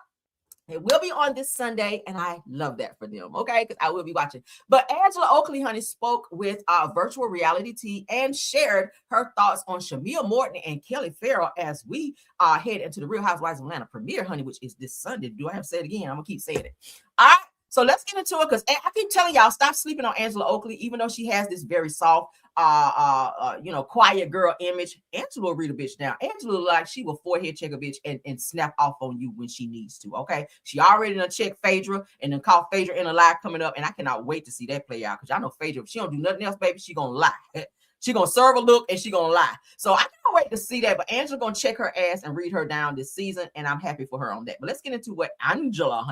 It will be on this Sunday, and I love that for them, okay? Because I will be watching. But Angela Oakley, honey, spoke with Virtual Reality Tea and shared her thoughts on Shamia Morton and Kelly Farrell as we head into the Real Housewives of Atlanta premiere, honey, which is this Sunday. Do I have to say it again? I'm going to keep saying it. All right. So let's get into it because I keep telling y'all, stop sleeping on Angela Oakley, even though she has this very soft, quiet girl image. Angela will read a bitch down. Angela like she will forehead check a bitch and snap off on you when she needs to. Okay, she already done check Phaedra and then call Phaedra in a lie coming up, and I cannot wait to see that play out because y'all know Phaedra, if she don't do nothing else, baby, she gonna lie. She gonna serve a look and she gonna lie. So I can't wait to see that. But Angela gonna check her ass and read her down this season, and I'm happy for her on that. But let's get into what Angela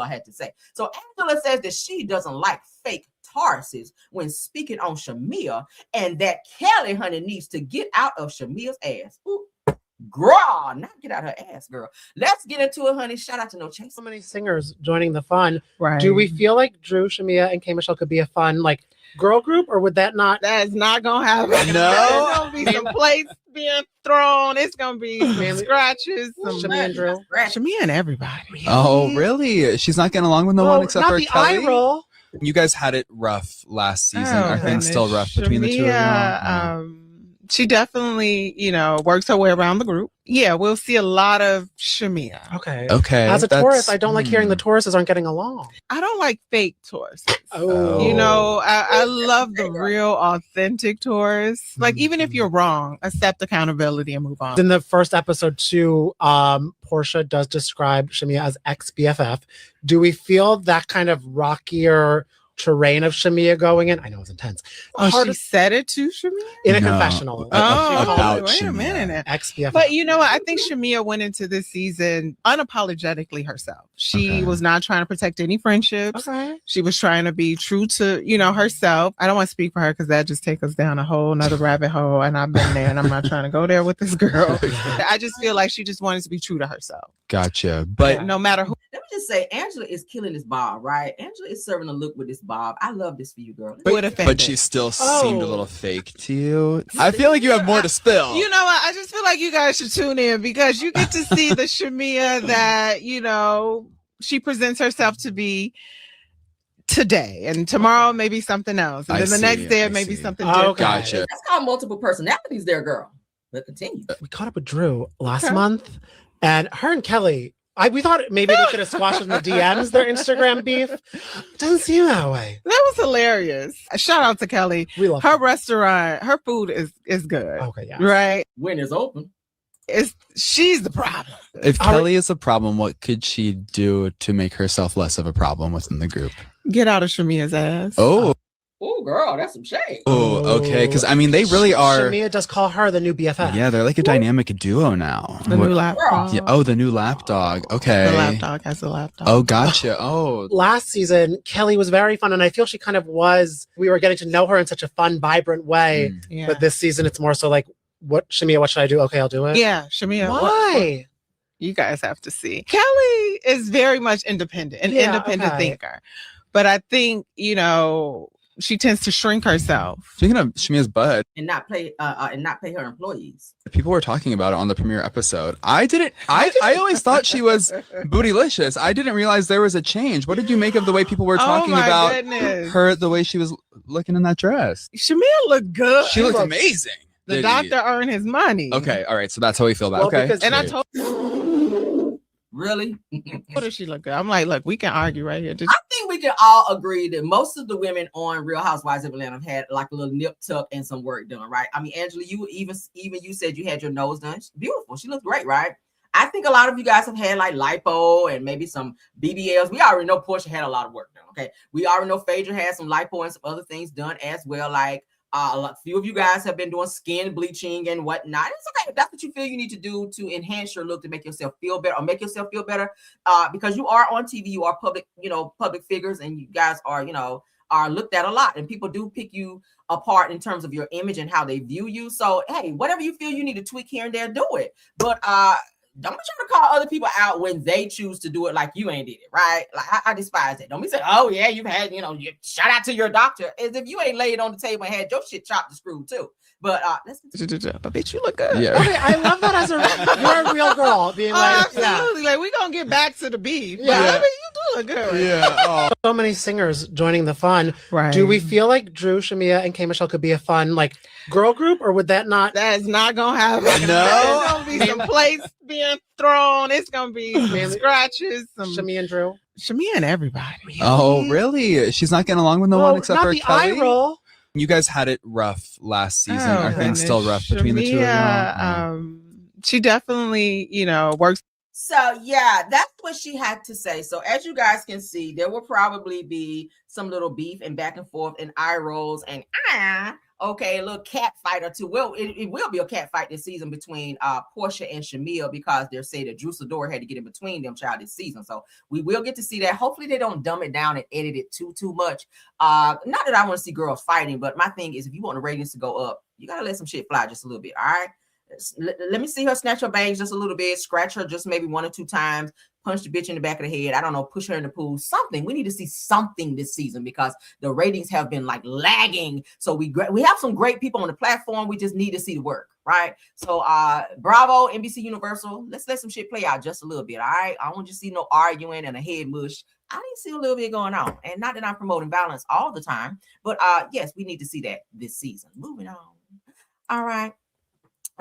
had to say. So Angela says that she doesn't like fake Tarses when speaking on Shamia, and that Kelly, honey, needs to get out of Shamia's ass. Ooh. Girl, not get out her ass, girl. Let's get into it, honey. Shout out to No Chase. So many singers joining the fun. Right. Do we feel like Drew, Shamia, and K Michelle could be a fun girl group, or would that not? That's not gonna happen. No. There's gonna be some plates being thrown. It's gonna be some scratches. Shamia and Drew. Shamia and everybody. Oh, really? She's not getting along with no one except not for the Kelly? eye roll. You guys had it rough last season. Oh, Are things still rough between the two of you? She definitely, works her way around the group. Yeah, we'll see a lot of Shamia. Okay. Okay. As a Taurus, I don't like hearing the Tauruses aren't getting along. I don't like fake Tauruses. Oh. I love the real, authentic Taurus. Like, even if you're wrong, accept accountability and move on. In the first episode too, Portia does describe Shamia as ex-BFF. Do we feel that kind of rockier terrain of Shamia going in? I know it's intense. She said it to Shamia? In a confessional. Oh, wait a minute. Ex-BFF. But you know what? I think Shamia went into this season unapologetically herself. She was not trying to protect any friendships. Okay. She was trying to be true to, herself. I don't want to speak for her because that just takes us down a whole nother rabbit hole. And I've been there and I'm not trying to go there with this girl. I just feel like she just wanted to be true to herself. Gotcha. But no matter who. Let me just say Angela is killing this bob, right? Angela is serving a look with this bob. I love this for you, girl. But she still seemed a little fake to you. I feel like you have more to spill. You know what? I just feel like you guys should tune in because you get to see the Shamia that, you know, she presents herself to be today, and tomorrow maybe something else, and then the next day it may be something different. Gotcha. That's called multiple personalities there, girl. But continue. We caught up with Drew last month, and her and Kelly, we thought maybe they could have squashed in the DMs their Instagram beef. Doesn't seem that way. That was hilarious. Shout out to Kelly. We love her restaurant. Her food is good. Okay, yeah. Right? When it's open. She's the problem. If Kelly is a problem, what could she do to make herself less of a problem within the group? Get out of Shamia's ass. Oh. Oh, girl, that's some shade. Oh, okay. Because I mean, they really are. Shamia does call her the new BFF. Yeah, they're like a dynamic duo now. The new lapdog. Yeah. Oh, the new lapdog. Okay. The lapdog has a lapdog. Oh, gotcha. Oh. Last season, Kelly was very fun, and I feel she kind of was. We were getting to know her in such a fun, vibrant way. Yeah. But this season, it's more so like, what, Shamia, what should I do? Okay, I'll do it. Yeah, Shamia. Why? You guys have to see. Kelly is very much independent, an independent thinker. But I think, you know, she tends to shrink herself. Speaking of Shamia's butt, And not pay her employees. people were talking about it on the premiere episode. I always thought she was bootylicious. I didn't realize there was a change. What did you make of the way people were talking about her, the way she was looking in that dress? Shamia looked good. She looked amazing. The Did doctor he? earned his money. Okay, all right. So that's how we feel about it. Okay. And I told Really? what does she look good? I'm like, look, we can argue right here. I think we can all agree that most of the women on Real Housewives of Atlanta have had like a little nip tuck and some work done, right? I mean, Angela, you even you said you had your nose done. She's beautiful. She looks great, right? I think a lot of you guys have had like lipo and maybe some BBLs. We already know Portia had a lot of work done. Okay, we already know Phaedra had some lipo and some other things done as well. Like a few of you guys have been doing skin bleaching and whatnot. It's okay if that's what you feel you need to do to enhance your look to make yourself feel better or make yourself feel better. Because you are on TV, you are public figures, and you guys are, are looked at a lot, and people do pick you apart in terms of your image and how they view you. So hey, whatever you feel you need to tweak here and there, do it. But don't be trying to call other people out when they choose to do it like you ain't did it, right? Like I despise that. Don't be saying, oh yeah, you've had, you shout out to your doctor, as if you ain't laid on the table and had your shit chopped and screwed too. But let's but bitch, you look good. Yeah. Okay, I love that as you're a real girl being like, absolutely. Like we're gonna get back to the beef. Yeah. But, I mean, you do look good. Yeah. Oh. So many singers joining the fun. Right. Do we feel like Drew, Shamia, and K Michelle could be a fun like girl group, or would that not? That is not gonna happen. No. There's gonna be some plates being thrown. It's gonna be some scratches. Some Shamia and Drew. Shamia and everybody. Oh, really? She's not getting along with no one except not for the Kelly? eye roll. You guys had it rough last season. Oh, Are things still rough between the two of you? She definitely, works. So yeah, that's what she had to say. So as you guys can see, there will probably be some little beef and back and forth and eye rolls and a little cat fight or two. Well, it will be a cat fight this season between Portia and Shamil, because they say that Drew Sidor had to get in between them child this season. So we will get to see that. Hopefully they don't dumb it down and edit it too much. Not that I want to see girls fighting, but my thing is, if you want the ratings to go up, you gotta let some shit fly just a little bit. All right. Let me see her snatch her bangs just a little bit, scratch her just maybe 1 or 2 times, punch the bitch in the back of the head. I don't know, push her in the pool, something. We need to see something this season because the ratings have been like lagging. So we have some great people on the platform. We just need to see the work, right? So bravo, NBC Universal. Let's let some shit play out just a little bit, all right? I don't want to see no arguing and a head mush. I need to see a little bit going on. And not that I'm promoting violence all the time, but yes, we need to see that this season. Moving on. All right.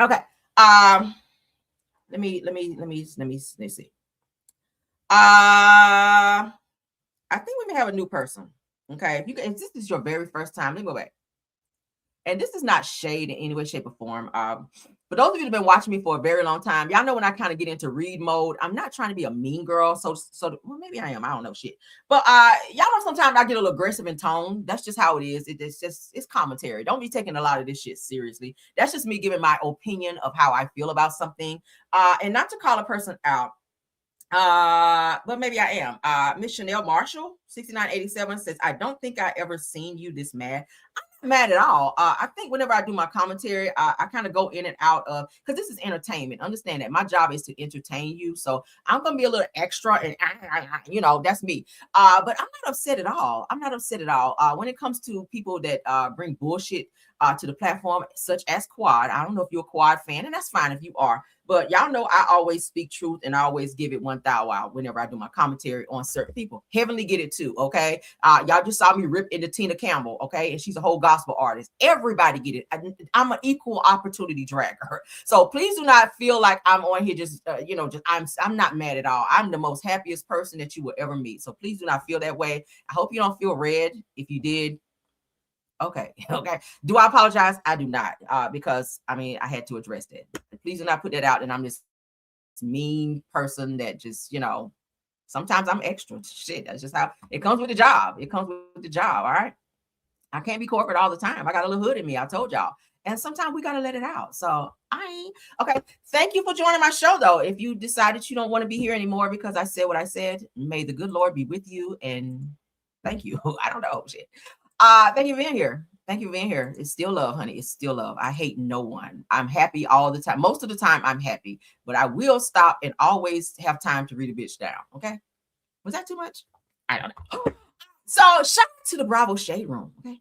Okay. Let me see. I think we may have a new person. Okay. If this is your very first time, let me go back. And this is not shade in any way, shape, or form. For those of you that have been watching me for a very long time, y'all know when I kind of get into read mode, I'm not trying to be a mean girl. So well, maybe I am. I don't know shit. But y'all know sometimes I get a little aggressive in tone. That's just how it is. It's commentary. Don't be taking a lot of this shit seriously. That's just me giving my opinion of how I feel about something. And not to call a person out. But maybe I am. Miss Chanel Marshall, 6987 says, I don't think I ever seen you this mad. I'm mad at all. I think whenever I do my commentary, I kind of go in and out of, because this is entertainment. Understand that my job is to entertain you, so I'm gonna be a little extra, and you know, that's me. But I'm not upset at all. I'm not upset at all. When it comes to people that bring bullshit to the platform, such as Quad. I don't know if you're a Quad fan, and that's fine if you are. But y'all know I always speak truth, and I always give it 1,000 out whenever I do my commentary on certain people. Heavenly get it too, okay? Y'all just saw me rip into Tina Campbell, okay? And she's a whole gospel artist. Everybody get it. I'm an equal opportunity dragger. So please do not feel like I'm on here just, I'm not mad at all. I'm the most happiest person that you will ever meet. So please do not feel that way. I hope you don't feel red. If you did, okay. Do I apologize? I do not, because I had to address that. Please do not put that out. And I'm this mean person that just, sometimes I'm extra. Shit, that's just how it comes with the job. It comes with the job. All right. I can't be corporate all the time. I got a little hood in me. I told y'all. And sometimes we got to let it out. So okay. Thank you for joining my show, though. If you decided you don't want to be here anymore because I said what I said, may the good Lord be with you. And thank you. I don't know. Shit. Thank you for being here. Thank you for being here. It's still love, honey. It's still love. I hate no one. I'm happy all the time. Most of the time I'm happy, but I will stop and always have time to read a bitch down. Okay. Was that too much? I don't know. So shout out to the Bravo Shade Room. Okay.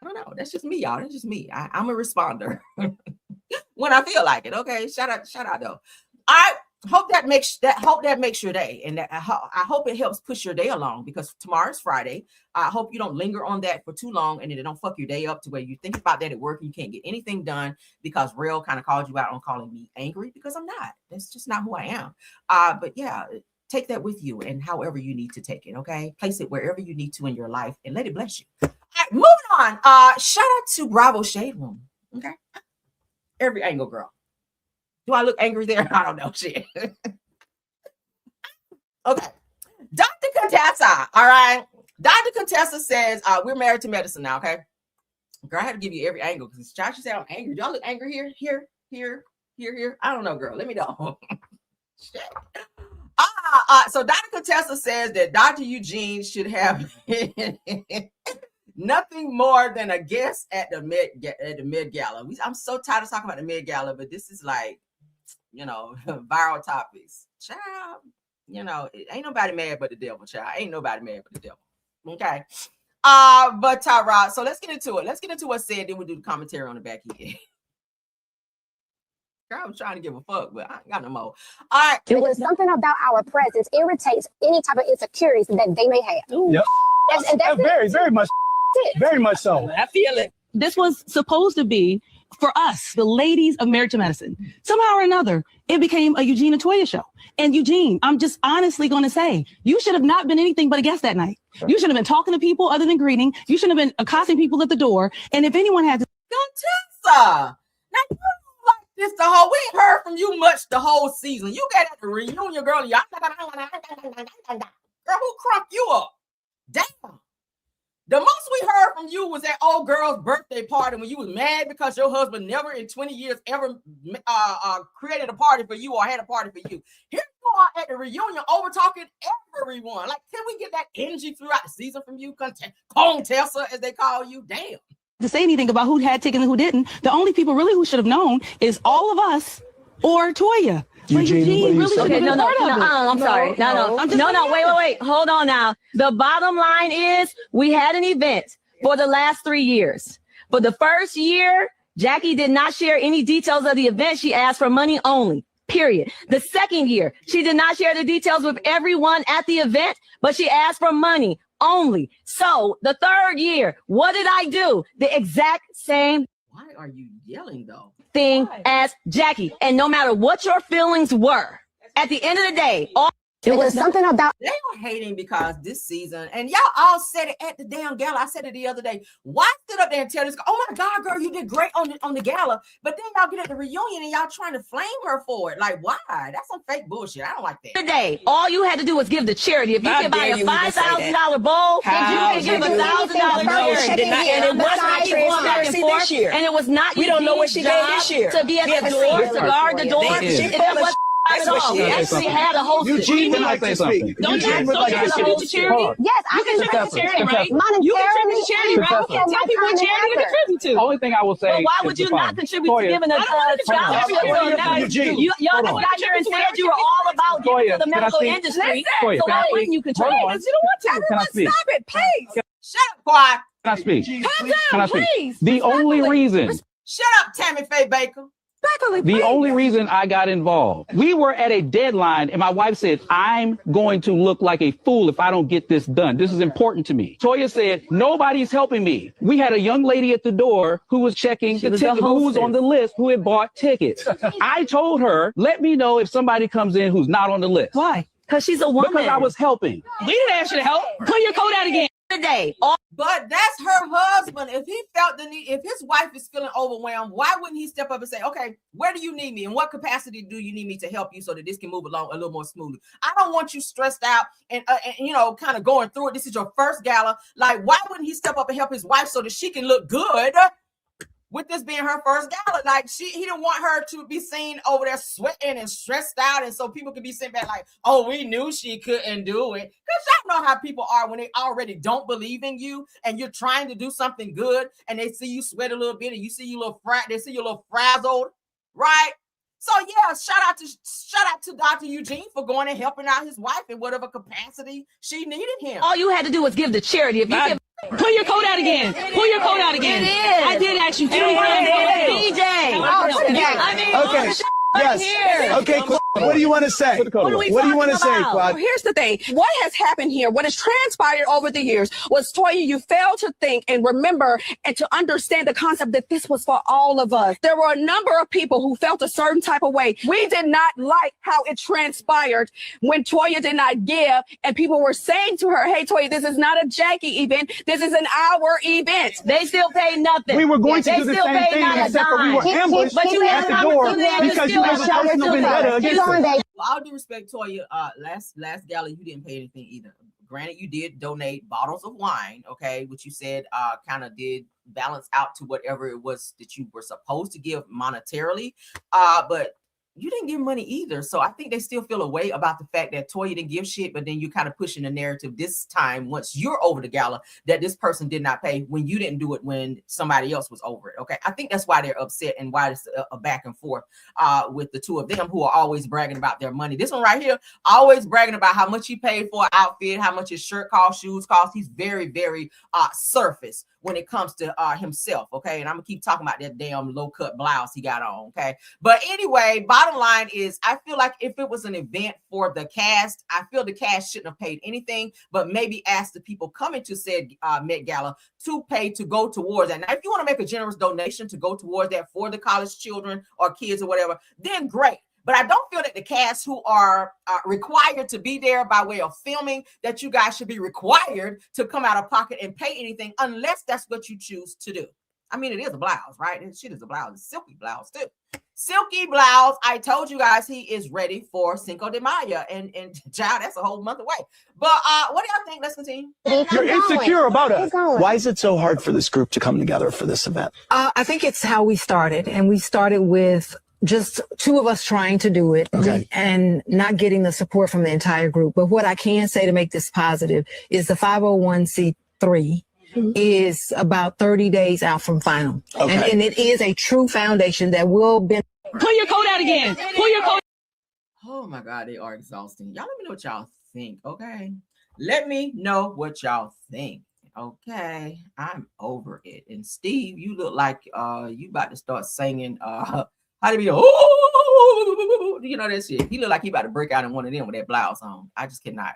I don't know. That's just me, y'all. That's just me. I'm a responder when I feel like it. Okay. Shout out though. I hope that makes your day, and I hope it helps push your day along, because tomorrow's Friday. I hope you don't linger on that for too long, and it don't fuck your day up to where you think about that at work and you can't get anything done because Rail kind of called you out on calling me angry, because I'm not. That's just not who I am. But yeah, take that with you, and however you need to take it. Okay, place it wherever you need to in your life, and let it bless you. All right, moving on. Shout out to Bravo Shade Room. Okay, every angle girl. Do I look angry there? I don't know. Shit. Okay. Dr. Contessa. All right. Dr. Contessa says, we're married to medicine now. Okay. Girl, I had to give you every angle because Josh said I'm angry. Do y'all look angry here? Here. I don't know, girl. Let me know. Shit. So Dr. Contessa says that Dr. Eugene should have nothing more than a guest at the Met Gala. I'm so tired of talking about the Met Gala, but this is like, viral topics. Child, ain't nobody mad but the devil, child. Ain't nobody mad but the devil. Okay. But Tyrod, so let's get into it. Let's get into what's said, then we'll do the commentary on the back end. Girl, I was trying to give a fuck, but I ain't got no more. All right. It was something about our presence irritates any type of insecurities that they may have. Yep. That's very much so. I feel it. This was supposed to be for us, the ladies of Married to Medicine. Somehow or another, it became a Eugene and Toya show. And Eugene, I'm just honestly going to say, you should have not been anything but a guest that night. You should have been talking to people other than greeting. You should have been accosting people at the door. And if anyone had to... Contessa! Now, you like this the whole... We ain't heard from you much the whole season. You got at the reunion, girl. Girl, who crunk you up? Damn. The most we heard from you was that old girl's birthday party when you was mad because your husband never in 20 years ever created a party for you or had a party for you. Here you are at the reunion over talking everyone. Like, can we get that energy throughout the season from you? Contessa, as they call you. Damn. To say anything about who had tickets and who didn't. The only people really who should have known is all of us or Toya. Eugene really should have been part of it. I'm sorry. No, wait. Hold on now. The bottom line is we had an event for the last 3 years. For the first year, Jackie did not share any details of the event. She asked for money only, period. The second year, she did not share the details with everyone at the event, but she asked for money only. So the third year, what did I do? The exact same. Why are you yelling though? Thing as Jackie, and no matter what your feelings were, at the end of the day, it was something about they were hating because this season, and y'all all said it at the damn gala. I said it the other day. Why stood up there and tell this? Oh my God, girl, you did great on the gala, but then y'all get at the reunion and y'all trying to flame her for it. Like, why? That's some fake bullshit. I don't like that. Today, all you had to do was give the charity. If you can buy a $5,000 bowl, you can give $1,000 charity. And it was not back and forth. And it was not. We don't know what she did this year to be at the door to guard the door. start it off. We actually had a host. Eugene would like to speak. Don't you contribute to charity? Yes, I You contribute to charity, right? You contribute to charity, right? Tell people what charity to contribute to. Only thing I will say. But why would you not contribute to giving a child y'all just got here and said you were all about giving to the medical industry. So why wouldn't you contribute? Because you don't want to. Can I speak? Stop it, please. Shut up, quiet. Can I speak? Calm down, please. The only reason. Shut up, Tammy Faye Baker. The only reason I got involved, we were at a deadline, and my wife said, I'm going to look like a fool if I don't get this done. This is important to me. Toya said, nobody's helping me. We had a young lady at the door who was checking the ticket, who was on the list, who had bought tickets. I told her, let me know if somebody comes in who's not on the list. Why? Because she's a woman. Because I was helping. We didn't ask you to help. Pull your coat out again. Today. But that's her husband. If he felt the need, if his wife is feeling overwhelmed, why wouldn't he step up and say, okay, where do you need me? In what capacity do you need me to help you so that this can move along a little more smoothly? I don't want you stressed out and you know, kind of going through it. This is your first gala. Like, why wouldn't he step up and help his wife so that she can look good? With this being her first gala, like he didn't want her to be seen over there sweating and stressed out, and so people could be sent back like, "Oh, we knew she couldn't do it." Because y'all know how people are when they already don't believe in you, and you're trying to do something good, and they see you sweat a little bit, and you see you a little they see you a little frazzled, right? So yeah, shout out to Dr. Eugene for going and helping out his wife in whatever capacity she needed him. All you had to do was give the charity. If you give. Pull your coat out again. Pull your coat out again. It is. I did ask you 2 times. DJ. I mean, okay. Yes. Okay. What do you want to say? What do you want to say, Claude? Well, here's the thing. What has happened here, what has transpired over the years was, Toya, you failed to think and remember and to understand the concept that this was for all of us. There were a number of people who felt a certain type of way. We did not like how it transpired when Toya did not give, and people were saying to her, hey, Toya, this is not a Jackie event. This is an hour event. They still paid nothing. We were going to do the same thing, except for we were ambushed at the door because you guys were posting the vendetta against us. Well, all due respect, Toya, last gala, you didn't pay anything either. Granted, you did donate bottles of wine, okay, which you said kind of did balance out to whatever it was that you were supposed to give monetarily, but you didn't give money either. So I think they still feel a way about the fact that Toya didn't give shit, but then you kind of pushing the narrative this time, once you're over the gala, that this person did not pay when you didn't do it when somebody else was over it. Okay. I think that's why they're upset and why it's a back and forth with the two of them who are always bragging about their money. This one right here, always bragging about how much he paid for an outfit, how much his shirt cost, shoes cost. He's very, very surface when it comes to himself. Okay. And I'm gonna keep talking about that damn low cut blouse he got on. Okay. But anyway, bottom line is, I feel like if it was an event for the cast, I feel the cast shouldn't have paid anything, but maybe ask the people coming to said Met Gala to pay to go towards that. Now, if you want to make a generous donation to go towards that for the college children or kids or whatever, then great. But I don't feel that the cast who are required to be there by way of filming, that you guys should be required to come out of pocket and pay anything unless that's what you choose to do. I mean, it is a blouse, right? And shit is a blouse. It's silky blouse too. Silky blouse. I told you guys he is ready for Cinco de Mayo, and child, that's a whole month away. But what do y'all think? Let's continue. You're insecure about us. Why is it so hard for this group to come together for this event? I think it's how we started, and we started with just two of us trying to do it and not getting the support from the entire group. But what I can say to make this positive is the 501c3 is about 30 days out from final. Okay. And it is a true foundation that will be. Pull your coat out again. Pull your coat. Oh my God, they are exhausting. Y'all let me know what y'all think, okay? Let me know what y'all think. Okay, I'm over it. And Steve, you look like you about to start singing how to be you know that shit. He look like he about to break out in one of them with that blouse on. I just cannot.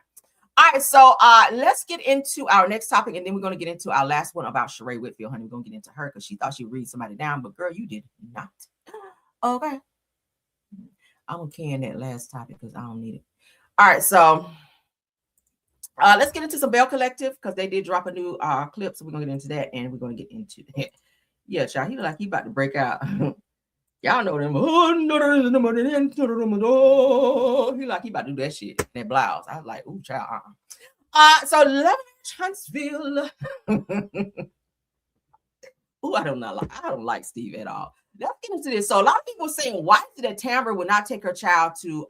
All right, so let's get into our next topic, and then we're going to get into our last one about Sheree Whitfield, honey. We're going to get into her because she thought she'd read somebody down, but girl, you did not. Okay. I'm going to can that last topic because I don't need it. All right, so let's get into some Bell Collective because they did drop a new clip, so we're going to get into that, and we're going to get into that. Yeah, child, he look like he about to break out. Y'all know them. He like he about to do that shit. That blouse. I was like, ooh, child. So Love Huntsville. Ooh, I don't like Steve at all. let's get into this. So a lot of people are saying, why is it that Tambra would not take her child to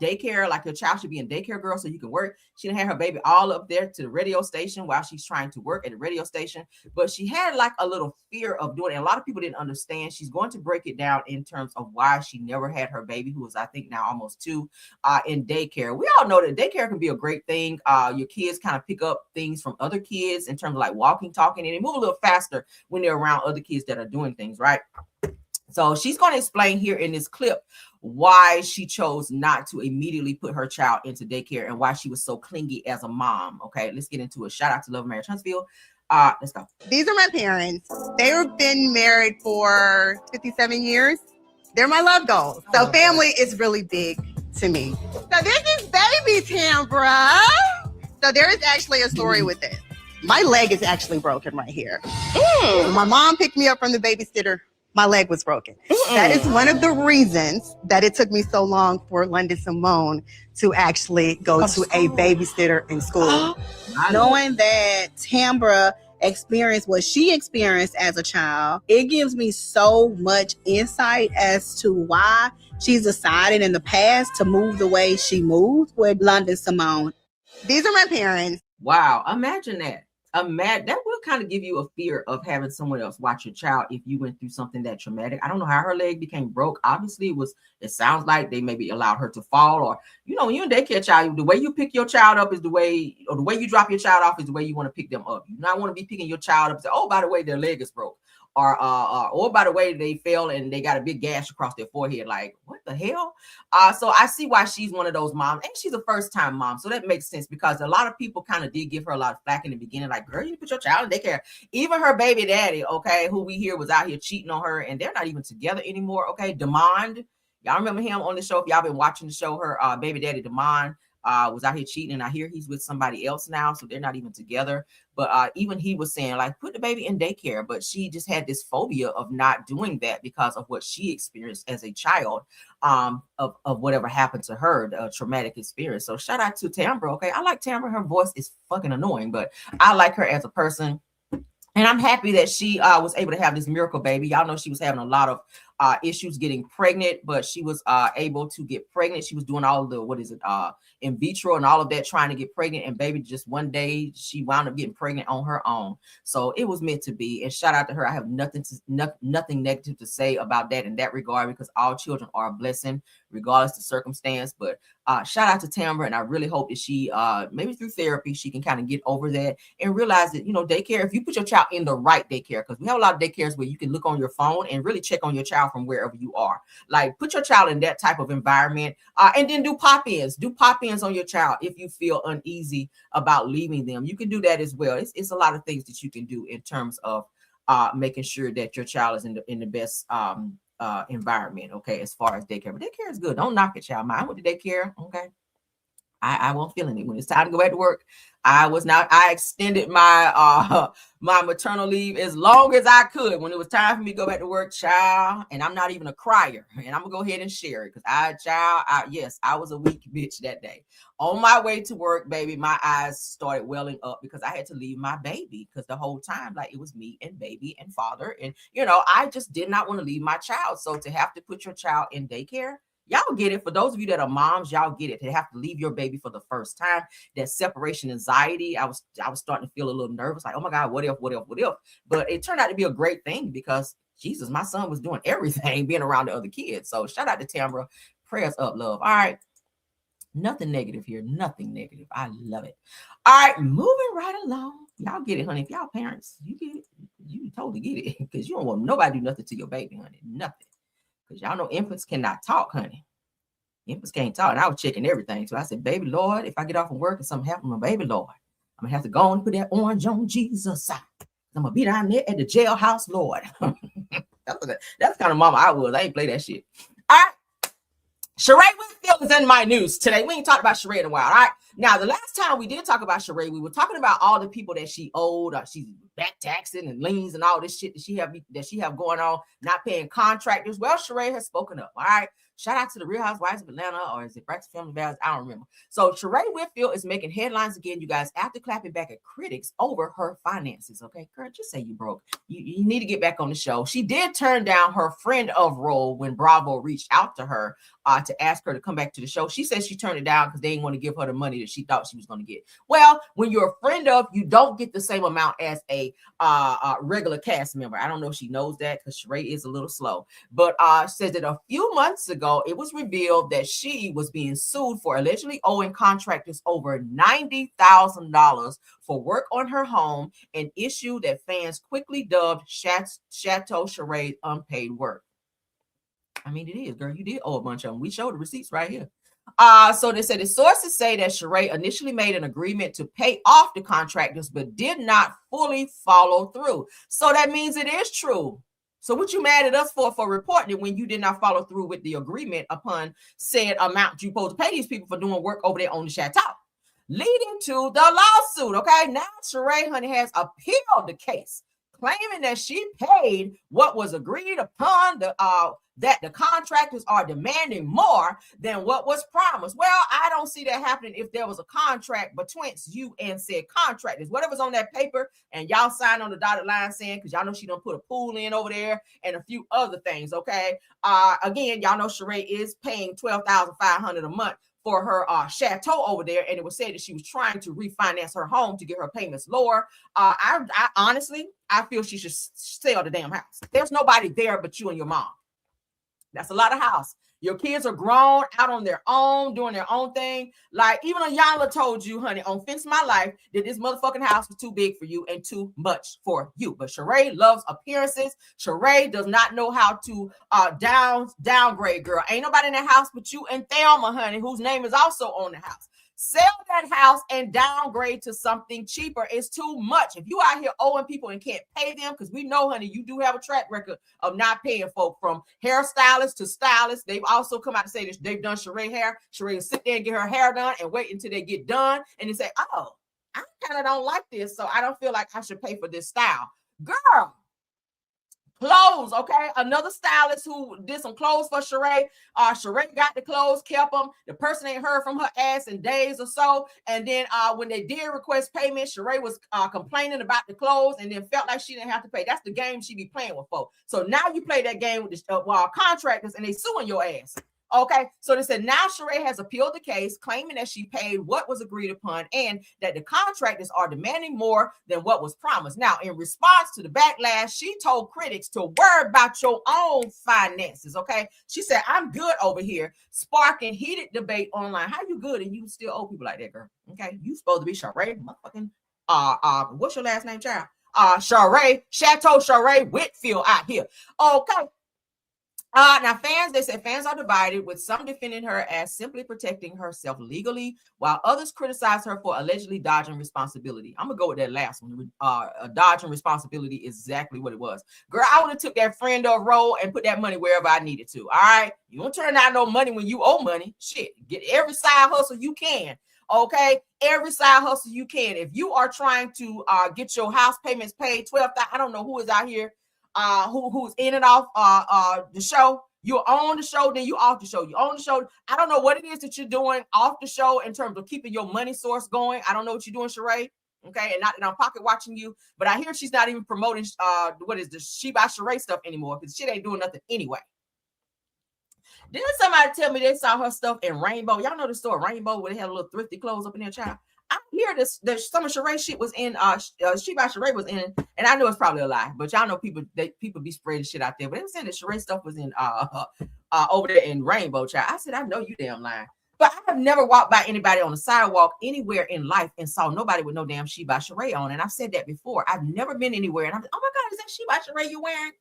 daycare? Like your child should be in daycare, girl, so you can work. She didn't have her baby all up there to the radio station while she's trying to work at the radio station. But she had like a little fear of doing it. And a lot of people didn't understand. She's going to break it down in terms of why she never had her baby, who is, I think, now almost 2, in daycare. We all know that daycare can be a great thing. Your kids kind of pick up things from other kids in terms of like walking, talking, and they move a little faster when they're around other kids that are doing things, right? So she's going to explain here in this clip why she chose not to immediately put her child into daycare and why she was so clingy as a mom. Okay, let's get into it. Shout out to Love Marriage Huntsville. Let's go. These are my parents. They've been married for 57 years. They're my love goals. So family is really big to me. So this is baby Tambra. So there is actually a story with this. My leg is actually broken right here. When my mom picked me up from the babysitter, my leg was broken. That is one of the reasons that it took me so long for London Simone to actually go to a babysitter in school. Knowing that Tambra experienced what she experienced as a child, it gives me so much insight as to why she's decided in the past to move the way she moved with London Simone. These are my parents. Wow, imagine that. That will kind of give you a fear of having someone else watch your child if you went through something that traumatic. I don't know how her leg became broke. Obviously, it sounds like they maybe allowed her to fall, or when you're in daycare child, the way you pick your child up is the way you drop your child off is the way you want to pick them up. You not want to be picking your child up and say, oh, by the way, their leg is broke. Or by the way, they fell and they got a big gash across their forehead. Like, what the hell? So I see why she's one of those moms. And she's a first-time mom. So that makes sense because a lot of people kind of did give her a lot of flack in the beginning. Like, girl, you put your child in daycare. Even her baby daddy, okay, who we hear was out here cheating on her. And they're not even together anymore, okay? Demond. Y'all remember him on the show? If y'all been watching the show, her baby daddy, Demond, was out here cheating. And I hear he's with somebody else now. So they're not even together. But even he was saying, like, put the baby in daycare. But she just had this phobia of not doing that because of what she experienced as a child, of whatever happened to her, the traumatic experience. So shout out to Tambra. Okay, I like Tambra. Her voice is fucking annoying, but I like her as a person. And I'm happy that she was able to have this miracle baby. Y'all know she was having a lot of issues getting pregnant, but she was able to get pregnant. She was doing all of the, in vitro and all of that, trying to get pregnant. And baby, just one day, she wound up getting pregnant on her own. So it was meant to be. And shout out to her. I have nothing negative to say about that in that regard, because all children are a blessing, regardless of circumstance. But shout out to Tambra. And I really hope that she, maybe through therapy, she can kind of get over that and realize that, daycare, if you put your child in the right daycare, because we have a lot of daycares where you can look on your phone and really check on your child from wherever you are. Like, put your child in that type of environment, and then do pop-ins on your child if you feel uneasy about leaving them. You can do that as well. It's a lot of things that you can do in terms of making sure that your child is in the best environment, okay, as far as daycare. But daycare is good. Don't knock it, child. Mine went to daycare, okay. I won't feel it when it's time to go back to work. I extended my my maternal leave as long as I could when it was time for me to go back to work, child. And I'm not even a crier, and I'm gonna go ahead and share it because I was a weak bitch that day. On my way to work, baby, my eyes started welling up because I had to leave my baby, because the whole time, like, it was me and baby and father, and I just did not want to leave my child. So to have to put your child in daycare, y'all get it. For those of you that are moms, y'all get it. To have to leave your baby for the first time, that separation anxiety, I was starting to feel a little nervous, like, oh my God, what if? But it turned out to be a great thing because, Jesus, my son was doing everything, being around the other kids. So shout out to Tambra. Prayers up, love. All right. Nothing negative here. Nothing negative. I love it. All right. Moving right along. Y'all get it, honey. If y'all parents, you get it. You totally get it, because you don't want nobody to do nothing to your baby, honey. Nothing. Because y'all know infants cannot talk, honey. Infants can't talk. And I was checking everything. So I said, baby, Lord, if I get off from work and something happens to my baby, Lord, I'm going to have to go on and put that orange on Jesus' side. I'm going to be down there at the jailhouse, Lord. That's the kind of mama I was. I ain't play that shit. All right. Sheree Whitfield is in my news today. We ain't talked about Sheree in a while. All right. Now, the last time we did talk about Sheree, we were talking about all the people that she owed. She's back taxing and liens and all this shit that she have going on, not paying contractors. Well, Sheree has spoken up. All right. Shout out to the Real Housewives of Atlanta, or is it Braxton Family Values? I don't remember. So Sheree Whitfield is making headlines again, you guys, after clapping back at critics over her finances. Okay, girl, just say you broke. You need to get back on the show. She did turn down her friend of role when Bravo reached out to her to ask her to come back to the show. She said she turned it down because they didn't want to give her the money that she thought she was going to get. Well, when you're a friend of, you don't get the same amount as a regular cast member. I don't know if she knows that because Sheree is a little slow, but says that a few months ago, it was revealed that she was being sued for allegedly owing contractors over $90,000 for work on her home, an issue that fans quickly dubbed Chateau Sheree's unpaid work. I mean, it is, girl. You did owe a bunch of them. We showed the receipts right here. So they said the sources say that Sheree initially made an agreement to pay off the contractors, but did not fully follow through. So that means it is true. So what you mad at us for reporting it when you did not follow through with the agreement upon said amount you supposed to pay these people for doing work over there on the chateau, leading to the lawsuit. Okay, now Sheree, honey, has appealed the case, claiming that she paid what was agreed upon, that the contractors are demanding more than what was promised. Well, I don't see that happening if there was a contract between you and said contractors. Whatever's on that paper, and y'all sign on the dotted line saying, because y'all know she don't put a pool in over there and a few other things, okay? Again, y'all know Sheree is paying $12,500 a month for her chateau over there, and it was said that she was trying to refinance her home to get her payments lower. I honestly, I feel she should sell the damn house. There's nobody there but you and your mom. That's a lot of house. Your kids are grown, out on their own, doing their own thing. Like even Ayanla told you, honey, on Fence My Life, that this motherfucking house was too big for you and too much for you. But Sheree loves appearances. Sheree does not know how to downgrade, girl. Ain't nobody in that house but you and Thelma, honey, whose name is also on the house. Sell that house and downgrade to something cheaper. It's too much. If you out here owing people and can't pay them, because we know, honey, you do have a track record of not paying folk, from hairstylists to stylists. They've also come out to say that they've done Sheree hair. Sheree will sit there and get her hair done and wait until they get done. And they say, oh, I kind of don't like this, so I don't feel like I should pay for this style. Girl, clothes, okay? Another stylist who did some clothes for Sheree. Sheree got the clothes, kept them. The person ain't heard from her ass in days or so. And then when they did request payment, Sheree was complaining about the clothes and then felt like she didn't have to pay. That's the game she be playing with folks. So now you play that game with the contractors and they suing your ass. Okay, so they said now Sheree has appealed the case, claiming that she paid what was agreed upon and that the contractors are demanding more than what was promised. Now, in response to the backlash, she told critics to worry about your own finances. Okay, she said, I'm good over here, sparking heated debate online. How you good and you still owe people like that, girl? Okay, you supposed to be Sheree, motherfucking what's your last name, child? Sheree, Chateau Sheree Whitfield out here. Okay. Now fans are divided, with some defending her as simply protecting herself legally, while others criticize her for allegedly dodging responsibility. I'm gonna go with that last one. Dodging responsibility is exactly what it was. Girl, I would have took that friend of role and put that money wherever I needed to. All right, you don't turn down no money when you owe money. Shit, get every side hustle you can. Okay, every side hustle you can. If you are trying to get your house payments paid, $12,000. I don't know who is out here. Who's in and off the show. You're on the show, then you off the show. You on the show. I don't know what it is that you're doing off the show in terms of keeping your money source going. I don't know what you're doing, Sheree. Okay, and not that I'm pocket watching you, but I hear she's not even promoting what is the She by Sheree stuff anymore, because shit ain't doing nothing anyway. Didn't somebody tell me they saw her stuff in Rainbow? Y'all know the store Rainbow where they had a little thrifty clothes up in there, child. I hear this. There's some of Sheree shit was in. She by Sheree was in, and I know it's probably a lie, but y'all know people be spreading shit out there. But they were saying that Sheree stuff was in over there in Rainbow, child. I said, I know you damn lying, but I have never walked by anybody on the sidewalk anywhere in life and saw nobody with no damn She by Sheree on. And I've said that before. I've never been anywhere, and I'm, oh my God, is that She by Sheree you wearing?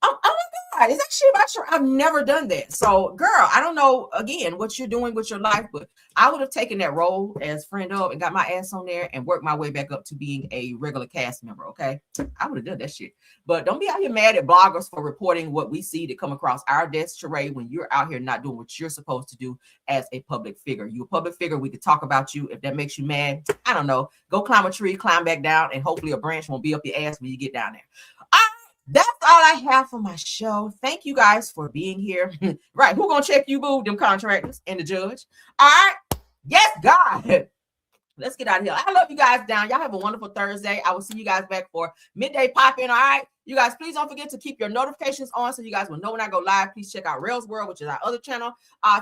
Oh my God, is that shit about sure? I've never done that. So, girl, I don't know again what you're doing with your life, but I would have taken that role as friend of and got my ass on there and worked my way back up to being a regular cast member. Okay, I would have done that shit. But don't be out here mad at bloggers for reporting what we see that come across our desk, Sheree, when you're out here not doing what you're supposed to do as a public figure. You're a public figure. We could talk about you. If that makes you mad, I don't know. Go climb a tree, climb back down, and hopefully a branch won't be up your ass when you get down there. That's all I have for my show. Thank you guys for being here. Right. Who gonna check you, boo? Them contractors and the judge. All right. Yes, God. Let's get out of here. I love you guys down. Y'all have a wonderful Thursday. I will see you guys back for midday pop-in. All right. You guys, please don't forget to keep your notifications on so you guys will know when I go live. Please check out Rails World, which is our other channel.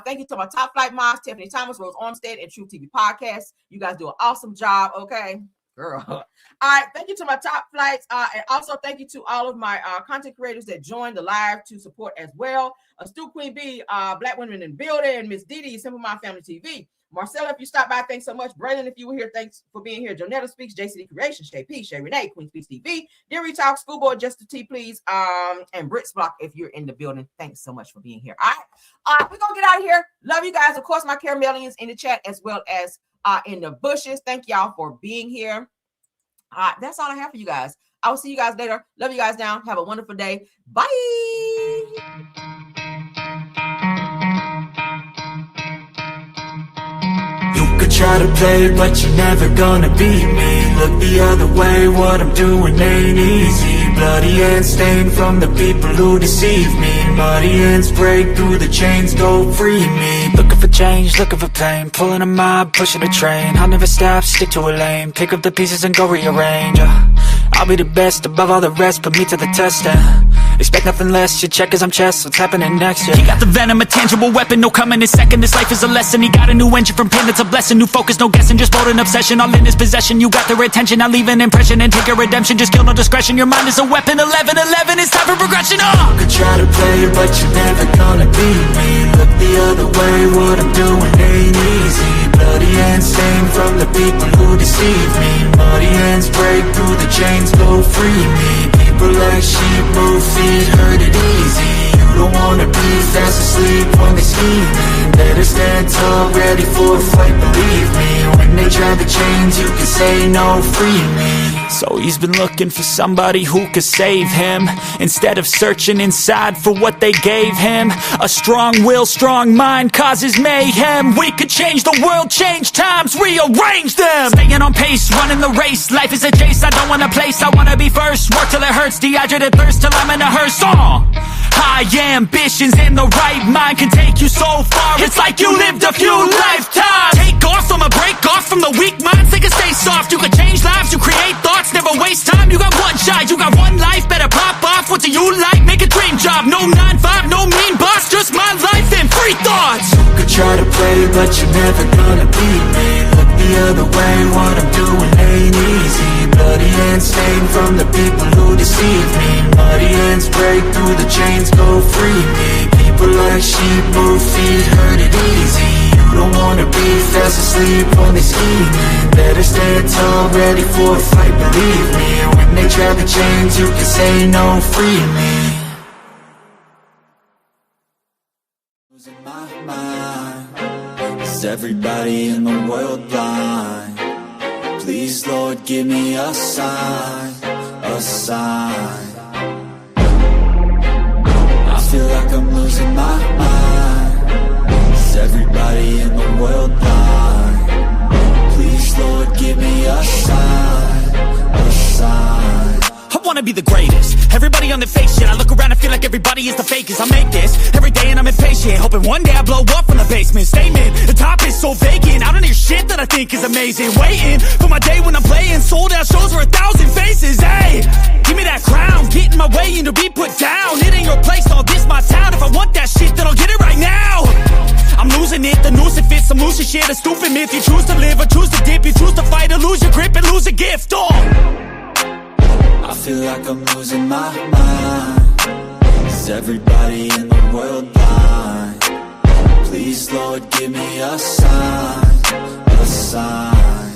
Thank you to my top flight moms, Tiffany Thomas, Rose Armstead, and True TV Podcast. You guys do an awesome job. Okay. Girl. All right. Thank you to my top flights. And also thank you to all of my content creators that joined the live to support as well. Stu Queen B, Black Women in Building, Miss Didi, Simple Mind Family TV. Marcella, if you stopped by, thanks so much. Brandon, if you were here, thanks for being here. Jonetta Speaks, JCD Creation, Shay P, Shay Renee, Queen Speaks TV, Deary Talk, Schoolboy, Just a T, please. And Brits Block, if you're in the building, thanks so much for being here. All right. We're gonna get out of here. Love you guys. Of course, my Caramelians in the chat as well as in the bushes. Thank y'all for being here. That's all I have for you guys. I will see you guys later. Love you guys down. Have a wonderful day. Bye. You could try to play, but you're never gonna beat me. Look the other way, what I'm doing ain't easy. Bloody hands stained from the people who deceive me. Muddy hands break through the chains, go free me. Looking for change, looking for pain. Pulling a mob, pushing a train. I'll never stop, stick to a lane. Pick up the pieces and go rearrange. I'll be the best above all the rest, put me to the test. Expect nothing less, you check as I'm chess, what's happening next? He got the venom, a tangible weapon, no coming in second. This life is a lesson, he got a new engine from pain, that's a blessing. New focus, no guessing, just bold and obsession. All in his possession, you got their attention. I'll leave an impression and take your redemption. Just kill, no discretion, your mind is a weapon. 11-11, it's time for progression. You could try to play, but you're never gonna beat me. Look the other way, what I'm doing ain't easy. Bloody hands stained from the people who deceive me. Muddy hands break through the chains, go free me. People like sheep move feet, hurt it easy. You don't wanna be fast asleep when they scheming. Better stand tall, ready for a fight, believe me. When they try the chains, you can say no, free me. So he's been looking for somebody who could save him, instead of searching inside for what they gave him. A strong will, strong mind causes mayhem. We could change the world, change times, rearrange them. Staying on pace, running the race. Life is a chase, I don't want a place, I wanna be first. Work till it hurts, dehydrated thirst till I'm in a hearse. High ambitions in the right mind can take you so far. It's like you lived a few lifetimes. Take off from a break off from the weak minds, they can stay soft. You can change lives, you create thoughts, never waste time. You got one shot, you got one life, better pop off. What do you like? Make a dream job. No 9-5, no mean boss, just my life and free thoughts. You could try to play, but you're never gonna beat me. Look the other way, what I'm doing ain't easy. Bloody hands stained from the people who deceive me. Muddy hands break through the chains, go free me. People like sheep move feet, hurt it easy. You don't wanna be fast asleep when they scheming. Better stand tall, ready for a fight, believe me. When they try the chains, you can say no, free me. Losing my mind, is everybody in the world blind? Please, Lord, give me a sign, a sign. I feel like I'm losing my mind. Is everybody in the world blind? Please, Lord, give me a sign, a sign. I wanna be the greatest. Everybody on the fake shit. I look around and feel like everybody is the fakest. I make this every day and I'm impatient, hoping one day I blow up from the basement. Statement, the top is so vacant. I don't hear shit that I think is amazing. Waiting for my day when I'm playing sold out shows for 1,000 faces. Hey, give me that crown, get in my way and to be put down. It ain't your place, all this my town. If I want that shit, then I'll get it right now. I'm losing it, the noose it fits, I'm losing shit. A stupid myth, you choose to live or choose to dip. You choose to fight or lose your grip and lose a gift. I feel like I'm losing my mind. Is everybody in the world blind? Please, Lord, give me a sign, a sign.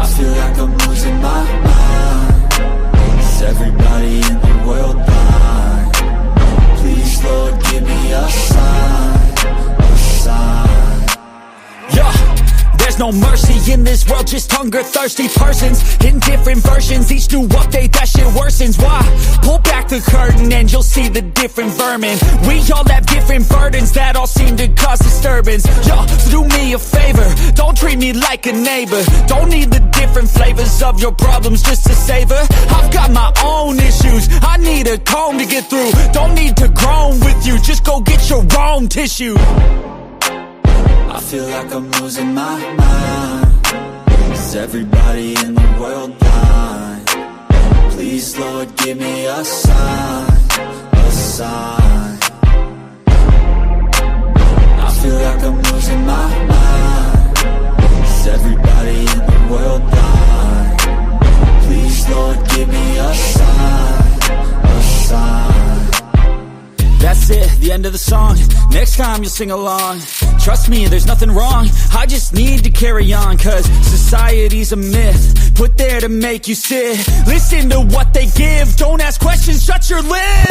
I feel like I'm losing my mind. Is Is everybody in the world blind? Please, Lord, give me a sign, a sign. Yeah, there's no mercy in this world, just hunger-thirsty persons in different versions. Each new update, that shit worsens. Why? Pull back the curtain and you'll see the different vermin. We all have different burdens that all seem to cause disturbance. Yo, so do me a favor, don't treat me like a neighbor. Don't need the different flavors of your problems just to savor. I've got my own issues, I need a comb to get through. Don't need to groan with you, just go get your own tissue. I feel like I'm losing my mind. Is everybody in the world blind? Please, Lord, give me a sign, a sign. I feel like I'm losing my mind. Is everybody in the world blind? Please, Lord, give me a sign, a sign. That's it, the end of the song. Next time you'll sing along. Trust me, there's nothing wrong. I just need to carry on, cause society's a myth put there to make you sit. Listen to what they give, don't ask questions, shut your lid.